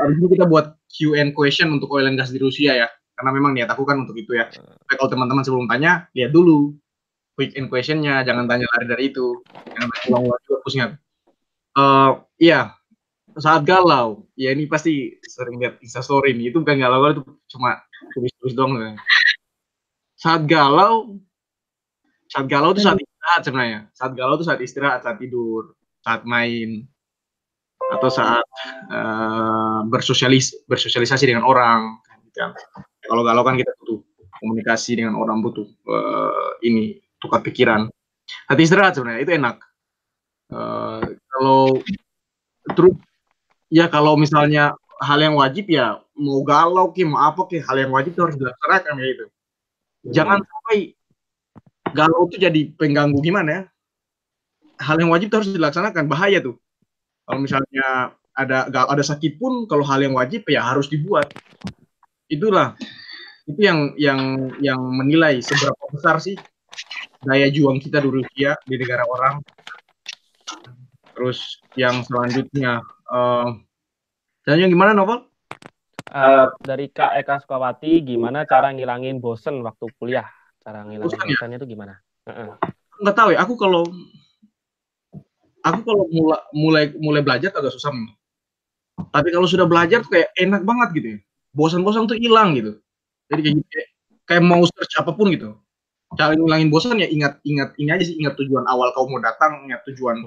abis ini kita buat Q&A question untuk oil and gas di Rusia ya, karena memang niat aku kan untuk itu ya. Tapi kalau teman-teman sebelum tanya, lihat dulu quick and question-nya, jangan tanya lari dari itu, jangan tanya ulang-ulang juga pusing. Iya, saat galau, ya ini pasti sering lihat Instastory nih, itu bukan galau, itu cuma tulis-tulis doang. Saat galau itu saat istirahat sebenarnya. Saat galau itu saat istirahat, saat tidur, saat main. atau saat bersosialisasi dengan orang. Kan. Kalau galau kan kita butuh komunikasi dengan orang, butuh ini tukar pikiran. Hati istirahat sebenarnya itu enak. Kalau terus ya kalau misalnya hal yang wajib ya mau galau mau apa hal yang wajib itu harus dilaksanakan ya itu. Jangan sampai galau itu jadi pengganggu gimana ya. Hal yang wajib harus dilaksanakan, bahaya tuh. Kalau misalnya ada sakit pun kalau hal yang wajib ya harus dibuat. Itulah itu yang menilai seberapa besar sih daya juang kita di Rusia, di negara orang. Terus yang selanjutnya selanjutnya gimana Novel? Dari Kak Eka Sukawati, gimana cara ngilangin bosen waktu kuliah? Cara ngilangin bosannya itu gimana? Nggak tahu ya, aku kalau mulai belajar agak susah memang. Tapi kalau sudah belajar tuh kayak enak banget gitu ya. Bosan-bosan tuh hilang gitu. Jadi kayak gitu, kayak mau search apapun gitu. Cara ngilangin bosan ya ingat ini aja sih, ingat tujuan awal kau mau datang, ingat tujuan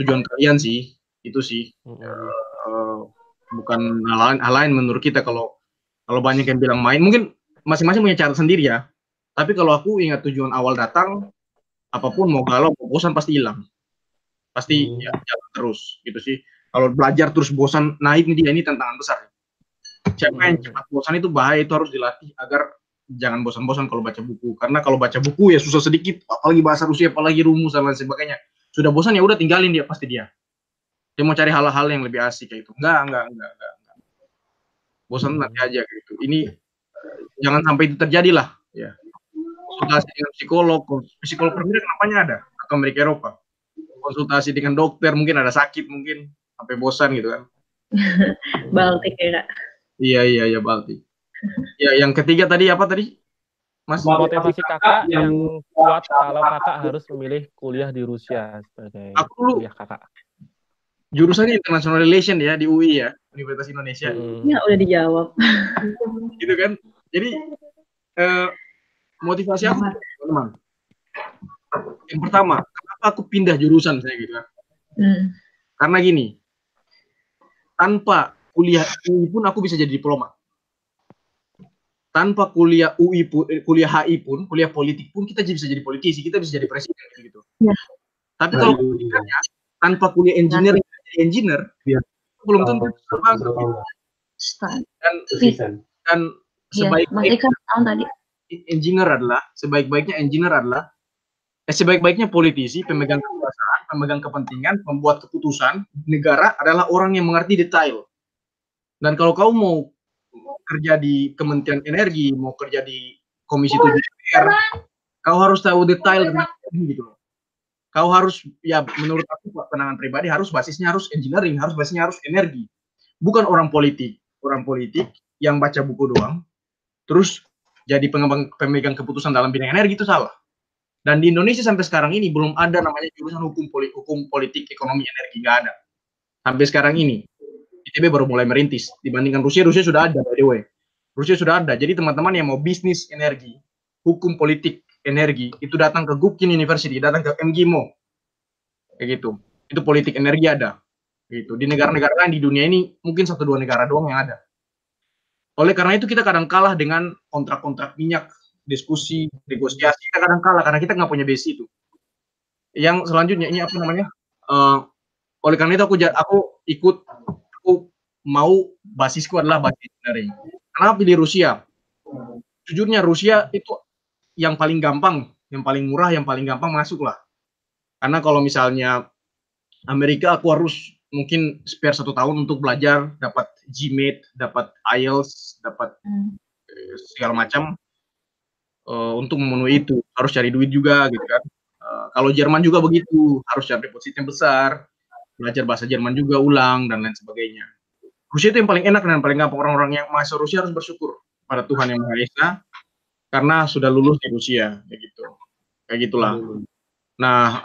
kalian sih. Itu sih. Bukan hal lain menurut kita. Kalau banyak yang bilang main, mungkin masing-masing punya cara sendiri ya. Tapi kalau aku ingat tujuan awal datang, apapun mau galau, mau bosan pasti hilang. Pasti ya jalan terus gitu sih. Kalau belajar terus bosan, nah ini tantangan besar. Siapa yang cepat bosan itu bahaya, itu harus dilatih agar jangan bosan-bosan kalau baca buku. Karena kalau baca buku ya susah sedikit, apalagi bahasa Rusia, apalagi rumus dan lain sebagainya. Sudah bosan ya udah tinggalin dia pasti dia. Dia mau cari hal-hal yang lebih asik kayak itu. Enggak. Bosan nanti aja gitu. Ini jangan sampai itu terjadi lah ya. Konsultasi dengan psikolog permainan kenapanya ada atau Amerika Eropa. Konsultasi dengan dokter, mungkin ada sakit, mungkin sampai bosan gitu kan. Baltik ya. Iya Baltik. Ya yang ketiga tadi apa tadi? Mas, motivasi kakak yang kuat kalau kakak harus memilih kuliah di Rusia sebagai kuliah kakak. Jurusannya International Relation ya di UI ya, Universitas Indonesia. Ya udah dijawab. Gitu kan. Jadi motivasi aku teman-teman. Yang pertama, kenapa aku pindah jurusan saya gitu kan? Karena gini, tanpa kuliah UI pun aku bisa jadi diplomat. Tanpa kuliah UI pun, kuliah HI pun, kuliah politik pun kita bisa jadi politisi, kita bisa jadi presiden gitu. Ya. Tapi kalau kuliahnya tanpa kuliah engineering, engineer, ya, belum tentu dan engineer adalah sebaik-baiknya politisi, pemegang kekuasaan, pemegang kepentingan, pembuat keputusan negara adalah orang yang mengerti detail. Dan kalau kau mau kerja di Kementerian Energi, mau kerja di Komisi 7 DPR, kau harus tahu detail gitu loh. Kau harus, ya menurut aku pandangan pribadi, basisnya harus engineering, basisnya harus energi. Bukan orang politik yang baca buku doang, terus jadi pemegang keputusan dalam bidang energi, itu salah. Dan di Indonesia sampai sekarang ini belum ada namanya jurusan hukum politik, ekonomi, energi, nggak ada. Sampai sekarang ini. ITB baru mulai merintis. Dibandingkan Rusia sudah ada, by the way. Rusia sudah ada. Jadi teman-teman yang mau bisnis energi, hukum politik energi, itu datang ke Gubkin University, datang ke MGIMO. Kayak gitu. Itu politik energi ada. Gitu. Di negara-negara lain di dunia ini, mungkin 1-2 negara doang yang ada. Oleh karena itu kita kadang kalah dengan kontrak-kontrak minyak, diskusi, negosiasi, kita kadang kalah karena kita nggak punya base itu. Yang selanjutnya, ini apa namanya? Oleh karena itu aku mau basisku adalah basis engineering. Kenapa pilih Rusia? Jujurnya Rusia itu yang paling gampang, yang paling murah, yang paling gampang masuk lah. Karena kalau misalnya Amerika aku harus mungkin spare 1 tahun untuk belajar, dapat GMAT, dapat IELTS, dapat segala macam untuk memenuhi itu. Harus cari duit juga gitu kan. Kalau Jerman juga begitu, harus cari depositnya besar, belajar bahasa Jerman juga ulang dan lain sebagainya. Rusia itu yang paling enak dan paling gampang. Orang-orang yang mahasiswa Rusia harus bersyukur pada Tuhan Yang Maha Esa karena sudah lulus di Rusia, kayak gitulah. Nah,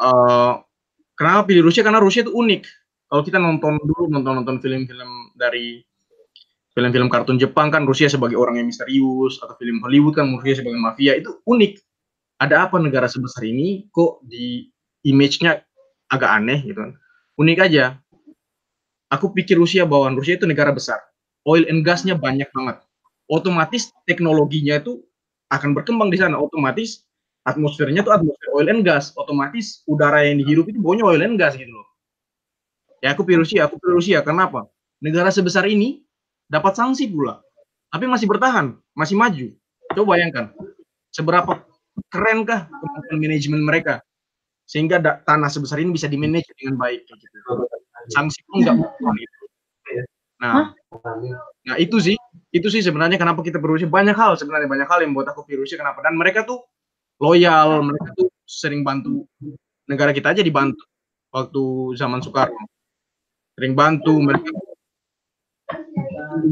kenapa pilih Rusia? Karena Rusia itu unik. Kalau kita nonton film-film dari film-film kartun Jepang kan Rusia sebagai orang yang misterius, atau film Hollywood kan Rusia sebagai mafia, itu unik. Ada apa negara sebesar ini kok di image-nya agak aneh gitu kan? Unik aja. aku pikir Rusia bawaan. Rusia itu negara besar. Oil and gasnya banyak banget. Otomatis teknologinya itu akan berkembang di sana. Otomatis atmosfernya tuh atmosfer oil and gas. Otomatis udara yang dihirup itu baunya oil and gas gitu loh. Ya aku pilih Rusia. Kenapa? Negara sebesar ini dapat sanksi pula. Tapi masih bertahan, masih maju. Coba bayangkan, seberapa kerenkah kemampuan manajemen mereka sehingga tanah sebesar ini bisa dimanage dengan baik gitu. Sanksi pun nggak melakukan itu. Nah itu sih sebenarnya kenapa kita pilih Rusia. Banyak hal yang membuat aku pilih Rusia. Kenapa? Dan mereka tuh loyal, mereka tuh sering bantu negara kita aja, dibantu waktu zaman Soekarno. Sering bantu, mereka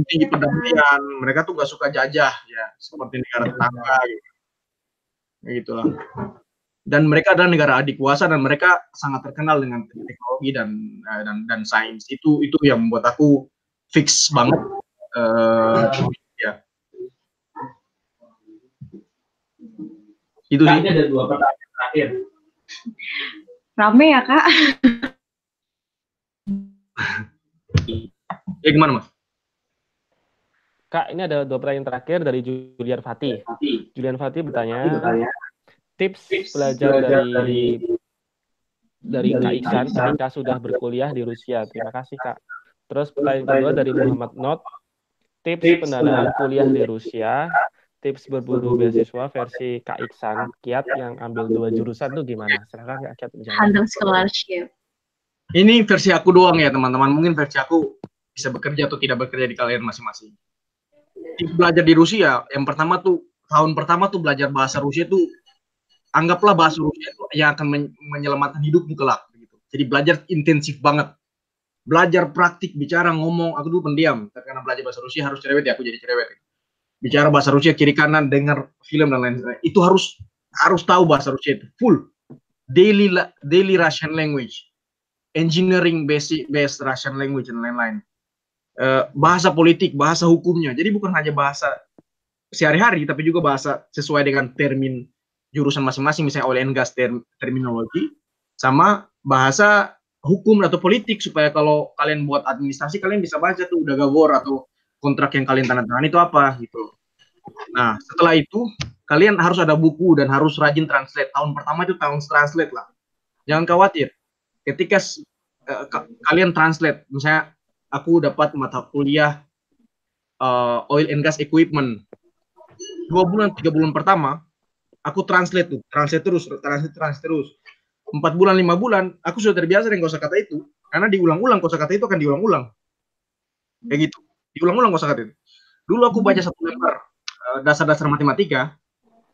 tinggi perdamaian, mereka tuh gak suka jajah ya, seperti negara tetangga gitu. Gitulah. Dan mereka adalah negara adik kuasa dan mereka sangat terkenal dengan teknologi dan sains. Itu yang membuat aku fix banget ya. Itu sih. Ada 2 pertanyaan terakhir. Rame ya, Kak? Gimana, Mas? Kak, ini ada 2 pertanyaan terakhir dari Julian Fatih. Julian Fatih bertanya, tips belajar dari Kak Iksan ketika sudah berkuliah di Rusia. Terima kasih, Kak. Terus pertanyaan kedua dari Muhammad Not, tips pendanaan kuliah di Rusia, tips berburu beasiswa versi Kak Iksan, Kiat yang ambil 2 jurusan itu gimana? Silakan Kak Kiat menjawab. Handle scholarship. Ini versi aku doang ya, teman-teman. Mungkin versi aku bisa bekerja atau tidak bekerja di kalian masing-masing. Tips belajar di Rusia, yang pertama tuh, tahun pertama tuh belajar bahasa Rusia tuh, anggaplah bahasa Rusia itu yang akan menyelamatkan hidupmu kelak. Gitu. Jadi belajar intensif banget. Belajar praktik, bicara, ngomong. Aku dulu pendiam, karena belajar bahasa Rusia harus cerewet ya, aku jadi cerewet. Bicara bahasa Rusia kiri kanan, dengar film dan lain-lain. Itu harus tahu bahasa Rusia itu full. Daily Russian language, engineering based Russian language dan lain-lain. Bahasa politik, bahasa hukumnya. Jadi bukan hanya bahasa sehari-hari, tapi juga bahasa sesuai dengan termin jurusan masing-masing, misalnya oil and gas terminologi, sama bahasa hukum atau politik, supaya kalau kalian buat administrasi, kalian bisa baca tuh udah gawor atau kontrak yang kalian tanda tangan itu apa gitu. Nah, setelah itu kalian harus ada buku dan harus rajin translate. Tahun pertama itu tahun translate lah. Jangan khawatir. Ketika kalian translate, misalnya aku dapat mata kuliah oil and gas equipment. 2 bulan, 3 bulan pertama, aku translate terus. 4 bulan, 5 bulan, aku sudah terbiasa dengan kosakata itu. Karena diulang-ulang, kosakata itu akan diulang-ulang. Kayak gitu. Diulang-ulang kosakata itu. Dulu aku baca 1 lembar dasar-dasar matematika,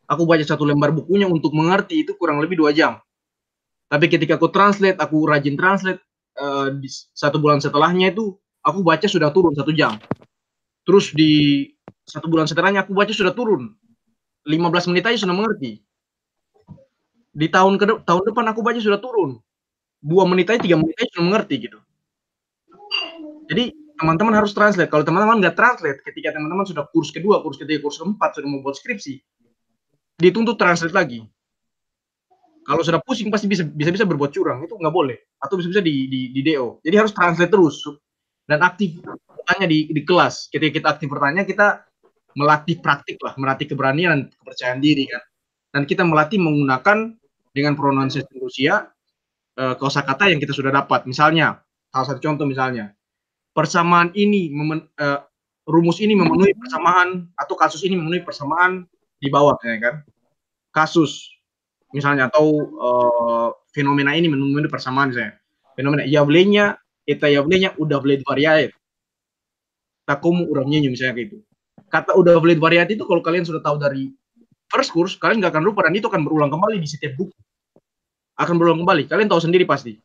aku baca 1 lembar bukunya untuk mengerti itu kurang lebih 2 jam. Tapi ketika aku translate, aku rajin translate, 1 bulan setelahnya itu, aku baca sudah turun 1 jam. Terus di 1 bulan setelahnya aku baca sudah turun 15 menit aja sudah mengerti. Di tahun depan aku baca sudah turun 2 menit aja, 3 menit aja sudah mengerti gitu. Jadi teman-teman harus translate. Kalau teman-teman nggak translate, ketika teman-teman sudah kurs kedua, kurs ketiga, kurs keempat, sudah mau buat skripsi, dituntut translate lagi. Kalau sudah pusing pasti bisa berbuat curang, itu nggak boleh. Atau bisa di DO. Jadi harus translate terus. Dan aktif bertanya di kelas. Ketika kita aktif bertanya, kita melatih praktik lah, melatih keberanian dan kepercayaan diri kan. Dan kita melatih menggunakan dengan pronunciation Rusia kosakata yang kita sudah dapat. Misalnya, salah satu contoh misalnya, persamaan ini rumus ini memenuhi persamaan, atau kasus ini memenuhi persamaan di bawah ya kan. Kasus misalnya, atau fenomena ini memenuhi persamaan misalnya. Fenomena явление, это явление удовлетворяет такому уравнению misalnya kayak gitu. Kata удовлетворяет itu kalau kalian sudah tahu dari first course, kalian nggak akan lupa, dan itu akan berulang kembali di setiap buku. Akan berulang kembali, kalian tahu sendiri pasti.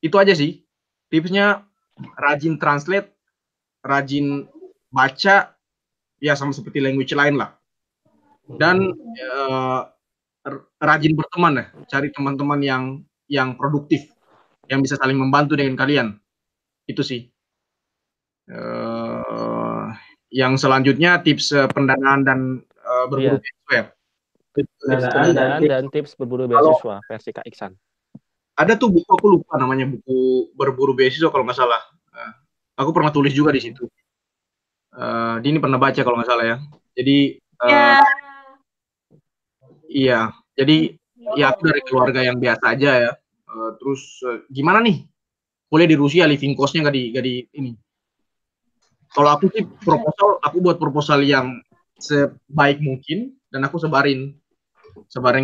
Itu aja sih tipsnya. Rajin translate, rajin baca, ya sama seperti language lain lah. Dan rajin berteman ya, cari teman-teman yang produktif, yang bisa saling membantu dengan kalian. Itu sih. Yang selanjutnya tips pendanaan dan berburu beasiswa. Tips pendanaan dan tips berburu beasiswa versi Kak Iksan. Ada tuh buku, aku lupa namanya, buku berburu beasiswa kalau nggak salah. Aku pernah tulis juga di situ. Dini pernah baca kalau nggak salah ya. Jadi Ya. iya, jadi ya aku dari keluarga yang biasa aja ya. Terus gimana nih? Kuliah di Rusia, living cost-nya nggak di ini. Kalau aku sih aku buat proposal yang sebaik mungkin dan aku sebarin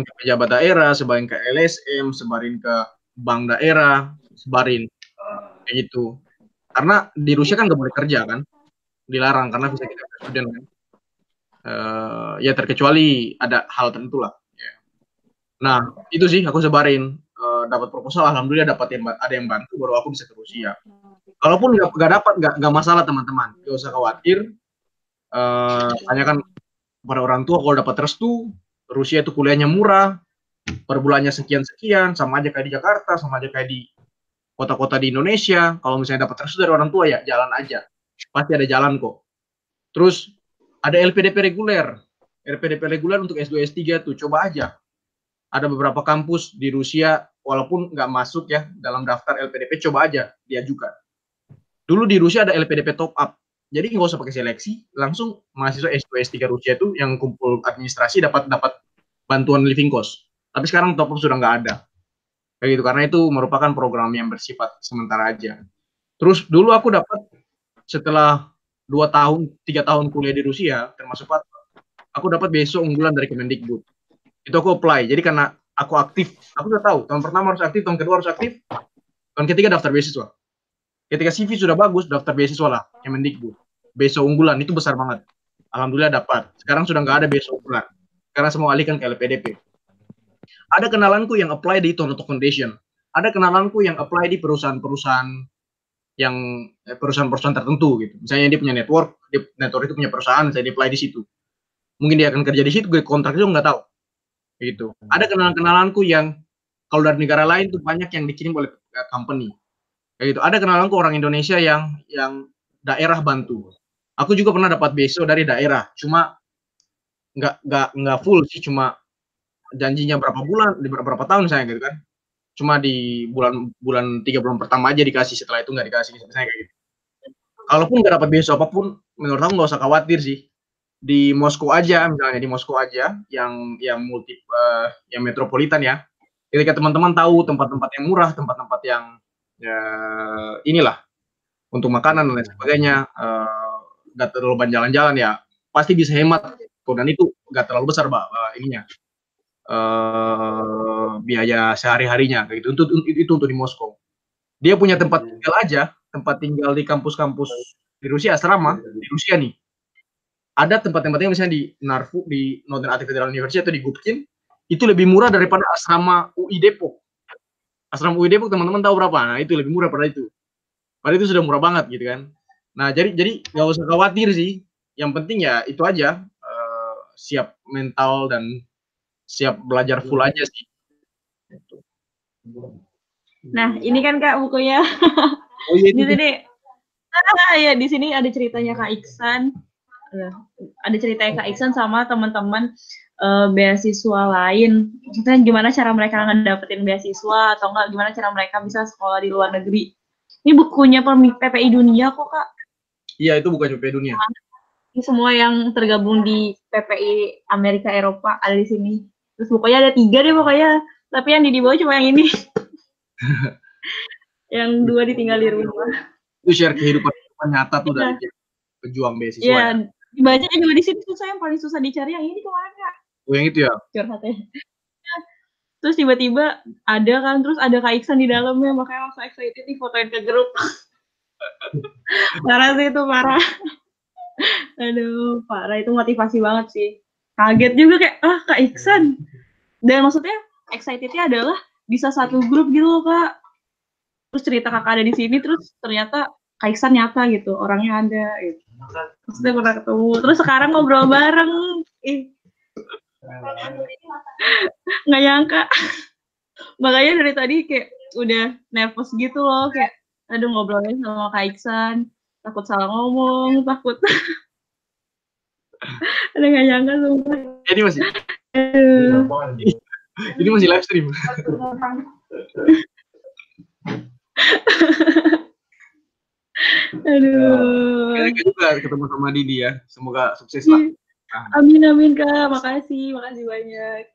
ke pejabat daerah, sebarin ke LSM, sebarin ke bank daerah, sebarin kayak gitu. Karena di Rusia kan nggak boleh kerja kan, dilarang karena visa kita student kan. Ya terkecuali ada hal tertentu lah. Nah itu sih aku sebarin, dapat proposal, alhamdulillah ada yang bantu, baru aku bisa ke Rusia. Kalaupun nggak dapat, nggak masalah teman-teman, nggak usah khawatir. Tanyakan pada orang tua, kalau dapat restu, Rusia itu kuliahnya murah, per bulannya sekian-sekian, sama aja kayak di Jakarta, sama aja kayak di kota-kota di Indonesia. Kalau misalnya dapat restu dari orang tua ya jalan aja, pasti ada jalan kok. Terus ada LPDP reguler, untuk S2 S3 tuh coba aja. Ada beberapa kampus di Rusia walaupun nggak masuk ya dalam daftar LPDP, coba aja diajukan. Dulu di Rusia ada LPDP top up, jadi nggak usah pakai seleksi, langsung mahasiswa S2 S3 Rusia itu yang kumpul administrasi dapat bantuan living cost. Tapi sekarang top up sudah nggak ada kayak gitu, karena itu merupakan program yang bersifat sementara aja. Terus dulu aku dapat setelah 3 tahun kuliah di Rusia termasuk aku dapat beasiswa unggulan dari Kemendikbud. Itu aku apply. Jadi karena aku aktif, aku sudah tahu tahun pertama harus aktif, tahun kedua harus aktif, tahun ketiga daftar beasiswa. Ketika CV sudah bagus, daftar beasiswa lah Kemendikbud. Beasiswa unggulan itu besar banget. Alhamdulillah dapat. Sekarang sudah nggak ada beasiswa unggulan karena semua alihkan ke LPDP. Ada kenalanku yang apply di Toronto Foundation. Ada kenalanku yang apply di perusahaan-perusahaan tertentu gitu. Misalnya dia punya network itu punya perusahaan, saya apply di situ. Mungkin dia akan kerja di situ, kontrak itu nggak tahu. Gitu. Ada kenalan-kenalanku yang kalau dari negara lain tuh banyak yang dikirim oleh company. Kayak gitu. Ada kenalanku orang Indonesia yang daerah bantu. Aku juga pernah dapat beasiswa dari daerah, cuma nggak full sih, cuma janjinya berapa tahun saya gitu kan. Cuma di bulan 3 bulan pertama aja dikasih, setelah itu nggak dikasih, misalnya kayak gitu. Kalaupun nggak dapat beasiswa apapun, menurut aku nggak usah khawatir sih. Di Moskow aja, misalnya di Moskow aja, yang metropolitan ya. Ketika teman-teman tahu tempat-tempat yang murah, tempat-tempat yang inilah untuk makanan dan lain sebagainya, nggak terlalu banyak jalan-jalan ya, pasti bisa hemat. Dan itu nggak terlalu besar ininya. Biaya sehari-harinya kayak gitu. Itu untuk di Moskow. Dia punya tempat tinggal di kampus-kampus di Rusia, asrama di Rusia nih. Ada tempat-tempatnya misalnya di Narvu, di Northern Attic Federal University atau di Gubkin, itu lebih murah daripada asrama UI Depok. Asrama UI Depok teman-teman tahu berapa? Nah, itu lebih murah pada itu. Padahal itu sudah murah banget gitu kan. Nah, jadi nggak usah khawatir sih. Yang penting ya itu aja, siap mental dan siap belajar full aja sih. Nah, ini kan Kak bukunya. Oh iya, di sini. Ya di sini ada ceritanya Kak Iksan. Ada ceritanya Kak Iksan sama teman-teman beasiswa lain. Maksudnya gimana cara mereka ngedapetin beasiswa atau enggak gimana cara mereka bisa sekolah di luar negeri. Ini bukunya PPI Dunia kok Kak. Iya, itu bukan PPI Dunia. Ini semua yang tergabung di PPI Amerika Eropa ada di sini. Terus bukunya ada 3 deh pokoknya. Tapi yang di bawah cuma yang ini. Yang 2 ditinggal di rumah. Itu share kehidupan nyata tuh dari pejuang beasiswa. Iya, dibacanya juga di sini susah, yang paling susah dicari yang ini kemarin Kak. Oh, yang itu ya? Curhatnya. Terus tiba-tiba ada kan, terus ada Kak Iksan di dalamnya, makanya langsung excited nih fotoin ke grup. Parah sih itu, parah. Aduh, parah, itu motivasi banget sih. Kaget juga kayak, Kak Iksan. Dan maksudnya excitednya adalah bisa satu grup gitu loh Kak. Terus cerita kakak ada di sini, terus ternyata Kak Iksan nyata gitu, orangnya ada gitu. Maksudnya pernah ketemu, terus sekarang ngobrol bareng. Nggak nyangka. Makanya dari tadi kayak udah nervous gitu loh, kayak aduh ngobrolnya sama Kak Iksan, takut salah ngomong, takut. Ada nggak nyangka sumpah. Ini masih live stream. Aduh. juga ketemu sama Didi ya. Semoga sukses lah. Amin Kak, makasih banyak.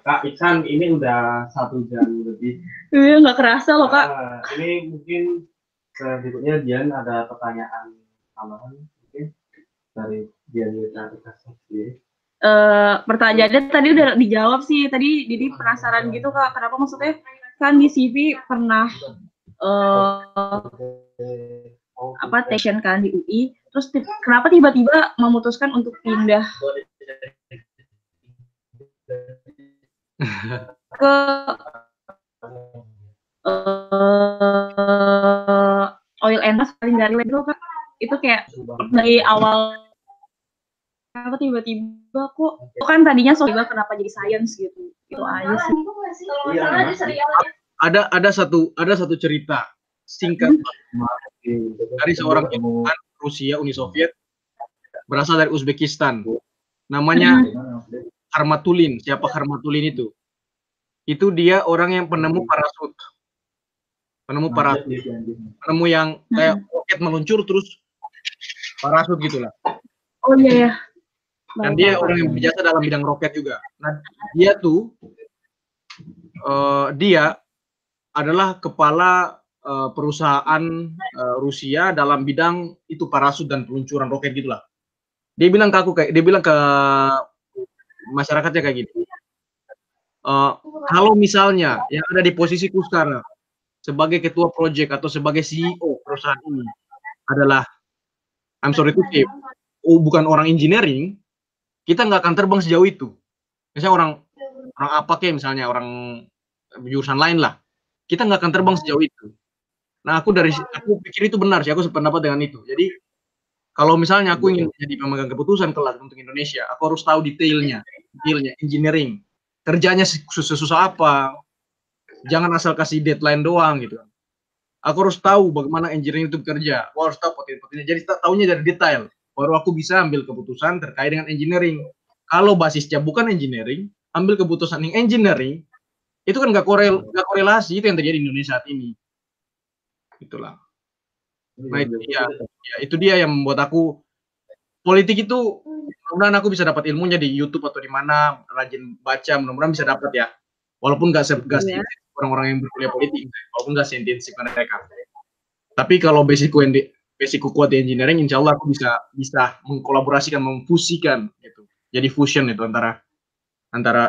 Kak Iksan, ini udah 1 jam lebih. Iya, nggak kerasa loh Kak. Ini mungkin berikutnya Dian ada pertanyaan tambahan mungkin dari Dian Yudhita sendiri. Pertanyaannya tadi udah dijawab sih. Tadi Didi penasaran gitu Kak, kenapa maksudnya kan di CV pernah passion kan di UI, terus kenapa tiba-tiba memutuskan untuk pindah ke oil and gas paling dari itu Kak? Itu kayak dari awal kenapa tiba-tiba kok kan tadinya soalnya kenapa jadi science gitu, itu aja sih. Ada satu cerita singkat dari seorang ilmuwan Rusia Uni Soviet berasal dari Uzbekistan, namanya Kharmatulin. Siapa Kharmatulin itu? Itu dia orang yang penemu parasut, penemu yang kayak roket meluncur terus parasut gitulah. Oh iya ya. Dan dia orang yang berjasa dalam bidang roket juga. Nah, dia adalah kepala perusahaan Rusia dalam bidang itu parasut dan peluncuran roket gitulah. Dia bilang ke masyarakatnya kayak gini. Kalau misalnya yang ada di posisiku sekarang sebagai ketua proyek atau sebagai CEO perusahaan ini adalah, I'm sorry to say, bukan orang engineering, kita nggak akan terbang sejauh itu. Misalnya orang apa kayak misalnya orang jurusan lain lah, kita nggak akan terbang sejauh itu. Nah, aku pikir itu benar sih, aku sependapat dengan itu. Jadi kalau misalnya aku ingin jadi pemegang keputusan kelak untuk Indonesia, aku harus tahu detailnya engineering, kerjanya susah apa, jangan asal kasih deadline doang gitu. Aku harus tahu bagaimana engineering itu bekerja, aku harus tahu potensi-potensinya. Jadi tahunya dari detail, baru aku bisa ambil keputusan terkait dengan engineering. Kalau basisnya bukan engineering, ambil keputusan yang engineering, itu kan nggak korelasi. Itu yang terjadi di Indonesia saat ini. Itulah. Nah itu dia yang membuat aku politik itu, mudah-mudahan aku bisa dapat ilmunya di YouTube atau di mana, rajin baca, mudah-mudahan bisa dapat ya. Walaupun nggak orang-orang yang berkuliah politik, walaupun nggak saintis mereka. Tapi kalau basicku kuat di engineering, insya Allah aku bisa mengkolaborasikan, memfusikan gitu. Jadi fusion itu antara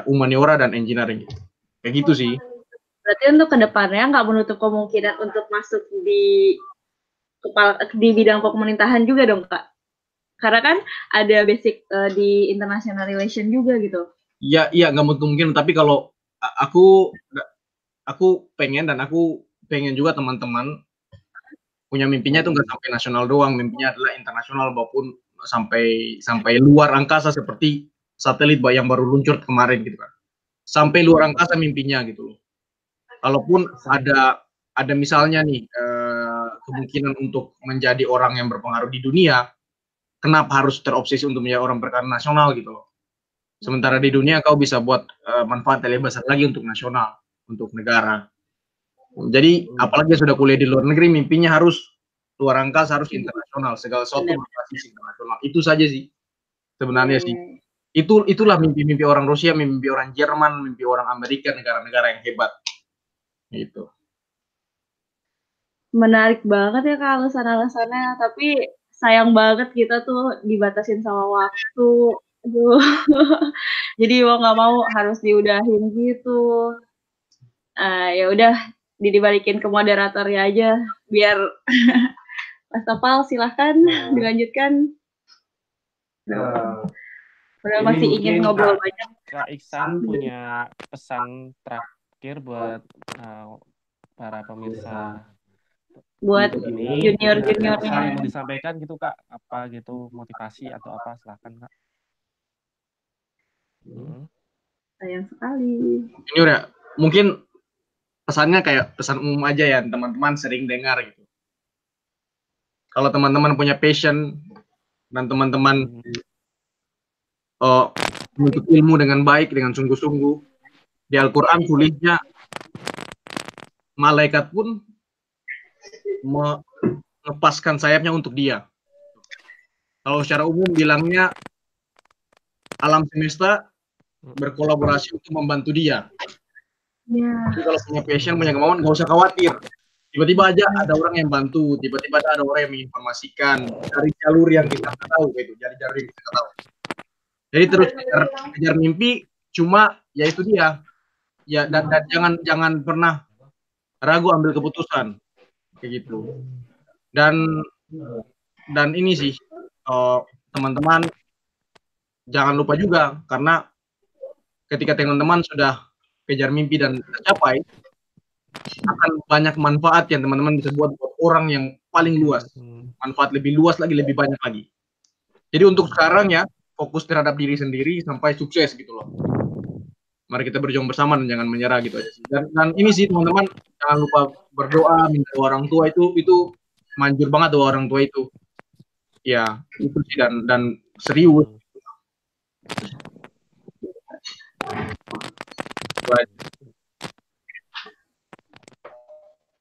humaniora dan engineering gitu. Kayak gitu sih. Berarti untuk kedepannya nggak menutup kemungkinan untuk masuk di bidang pemerintahan juga dong Kak? Karena kan ada basic di international relation juga gitu. Iya nggak mungkin. Tapi kalau aku pengen, dan aku pengen juga teman-teman punya mimpinya itu nggak sampai nasional doang, mimpinya adalah internasional maupun sampai luar angkasa seperti satelit yang baru luncur kemarin gitu kan. Sampai luar angkasa mimpinya gitu loh. Kalaupun ada misalnya nih kemungkinan untuk menjadi orang yang berpengaruh di dunia, kenapa harus terobsesi untuk menjadi orang berkarir nasional gitu loh. Sementara di dunia kau bisa buat manfaat yang lebih besar lagi untuk nasional, untuk negara. Jadi apalagi sudah kuliah di luar negeri, mimpinya harus luar angkasa, harus internasional, segala sesuatu berbasis internasional. Itu saja sih sebenarnya sih. Itulah mimpi-mimpi orang Rusia, mimpi orang Jerman, mimpi orang Amerika, negara-negara yang hebat. Gitu. Menarik banget ya Kak alasan-alasannya, tapi sayang banget kita tuh dibatasin sama waktu. Aduh. Jadi mau nggak mau harus diudahin gitu. Ya udah dibalikin ke moderatornya aja biar Mas Topal silahkan dilanjutkan. Padahal masih ingin ngobrol banyak. Kak Iksan punya pesan terakhir buat para pemirsa buat junior-junior yang disampaikan gitu Kak, apa gitu motivasi atau apa, silahkan Kak. Sayang sekali. Ini udah mungkin pesannya kayak pesan umum aja ya, teman-teman sering dengar gitu. Kalau teman-teman punya passion dan teman-teman menuntut ilmu dengan baik, dengan sungguh-sungguh, di Al-Quran tulisnya malaikat pun melepaskan sayapnya untuk dia. Kalau secara umum bilangnya alam semesta berkolaborasi untuk membantu dia. Jadi kalau punya passion, punya kemauan, nggak usah khawatir. Tiba-tiba aja ada orang yang bantu, tiba-tiba ada orang yang menginformasikan dari jalur yang kita nggak tahu, gitu, dari jalur yang kita tahu. Jadi terus kejar mimpi, cuma ya itu dia. Ya dan jangan pernah ragu ambil keputusan kayak gitu. Dan ini sih teman-teman jangan lupa juga, karena ketika teman-teman sudah kejar mimpi dan tercapai, akan banyak manfaat yang teman-teman bisa buat orang yang paling luas. Manfaat lebih luas lagi, lebih banyak lagi. Jadi untuk sekarang ya, fokus terhadap diri sendiri sampai sukses gitu loh. Mari kita berjuang bersama dan jangan menyerah gitu aja sih. Dan ini sih teman-teman, jangan lupa berdoa, minta doa orang tua, itu manjur banget doa orang tua itu. Ya, itu sih, dan serius.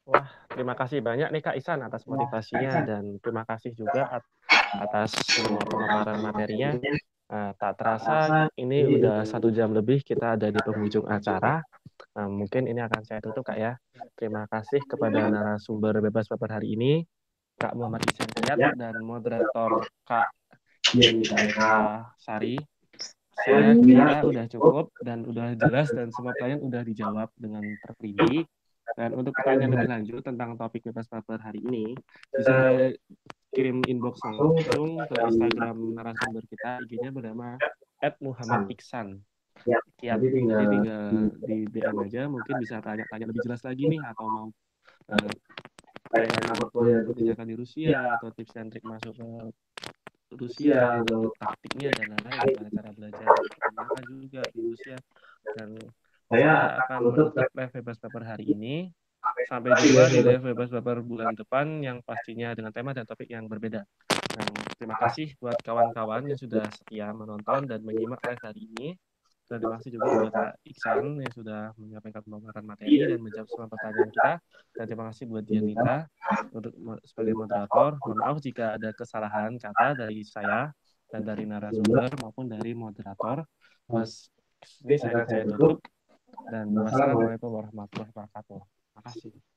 Wah, terima kasih banyak nih Kak Ihsan atas motivasinya, dan terima kasih juga atas semua pemaparan materinya. Tak terasa ini udah 1 jam lebih kita ada di penghujung acara. Mungkin ini akan saya tutup Kak ya. Terima kasih kepada narasumber Bebas Baper hari ini, Kak Muhammad Ihsan Hidayat, dan moderator Kak Dianita Sari. Saya kira udah cukup dan udah jelas, dan semua pertanyaan udah dijawab dengan terperinci. Dan untuk pertanyaan lebih lanjut tentang topik Bebas Baper hari ini, bisa kirim inbox langsung ke Instagram narasumber kita, IG-nya bernama @muhammadiksan. Ya, jadi tinggal di DM aja, mungkin bisa tanya-tanya lebih jelas lagi nih, atau mau pengen kebijakan di Rusia, atau tips dan trik masuk ke Rusia, atau taktiknya dan lain-lain, gimana cara belajar perbankan juga di Rusia. Dan saya akan menutup live Bebas Baper hari ini. Sampai jumpa di live Bebas Baper bulan depan yang pastinya dengan tema dan topik yang berbeda. Dan terima kasih buat kawan-kawan yang sudah setia menonton dan menyimak live hari ini. Dan terima kasih juga buat Kak Iksan yang sudah menyampaikan pemaparan materi dan menjawab semua pertanyaan kita. Dan terima kasih buat Dianita untuk sebagai moderator. Mohon maaf jika ada kesalahan kata dari saya dan dari narasumber maupun dari moderator. Mas, ini saya tutup. Dan wassalamualaikum warahmatullahi wabarakatuh. Terima kasih.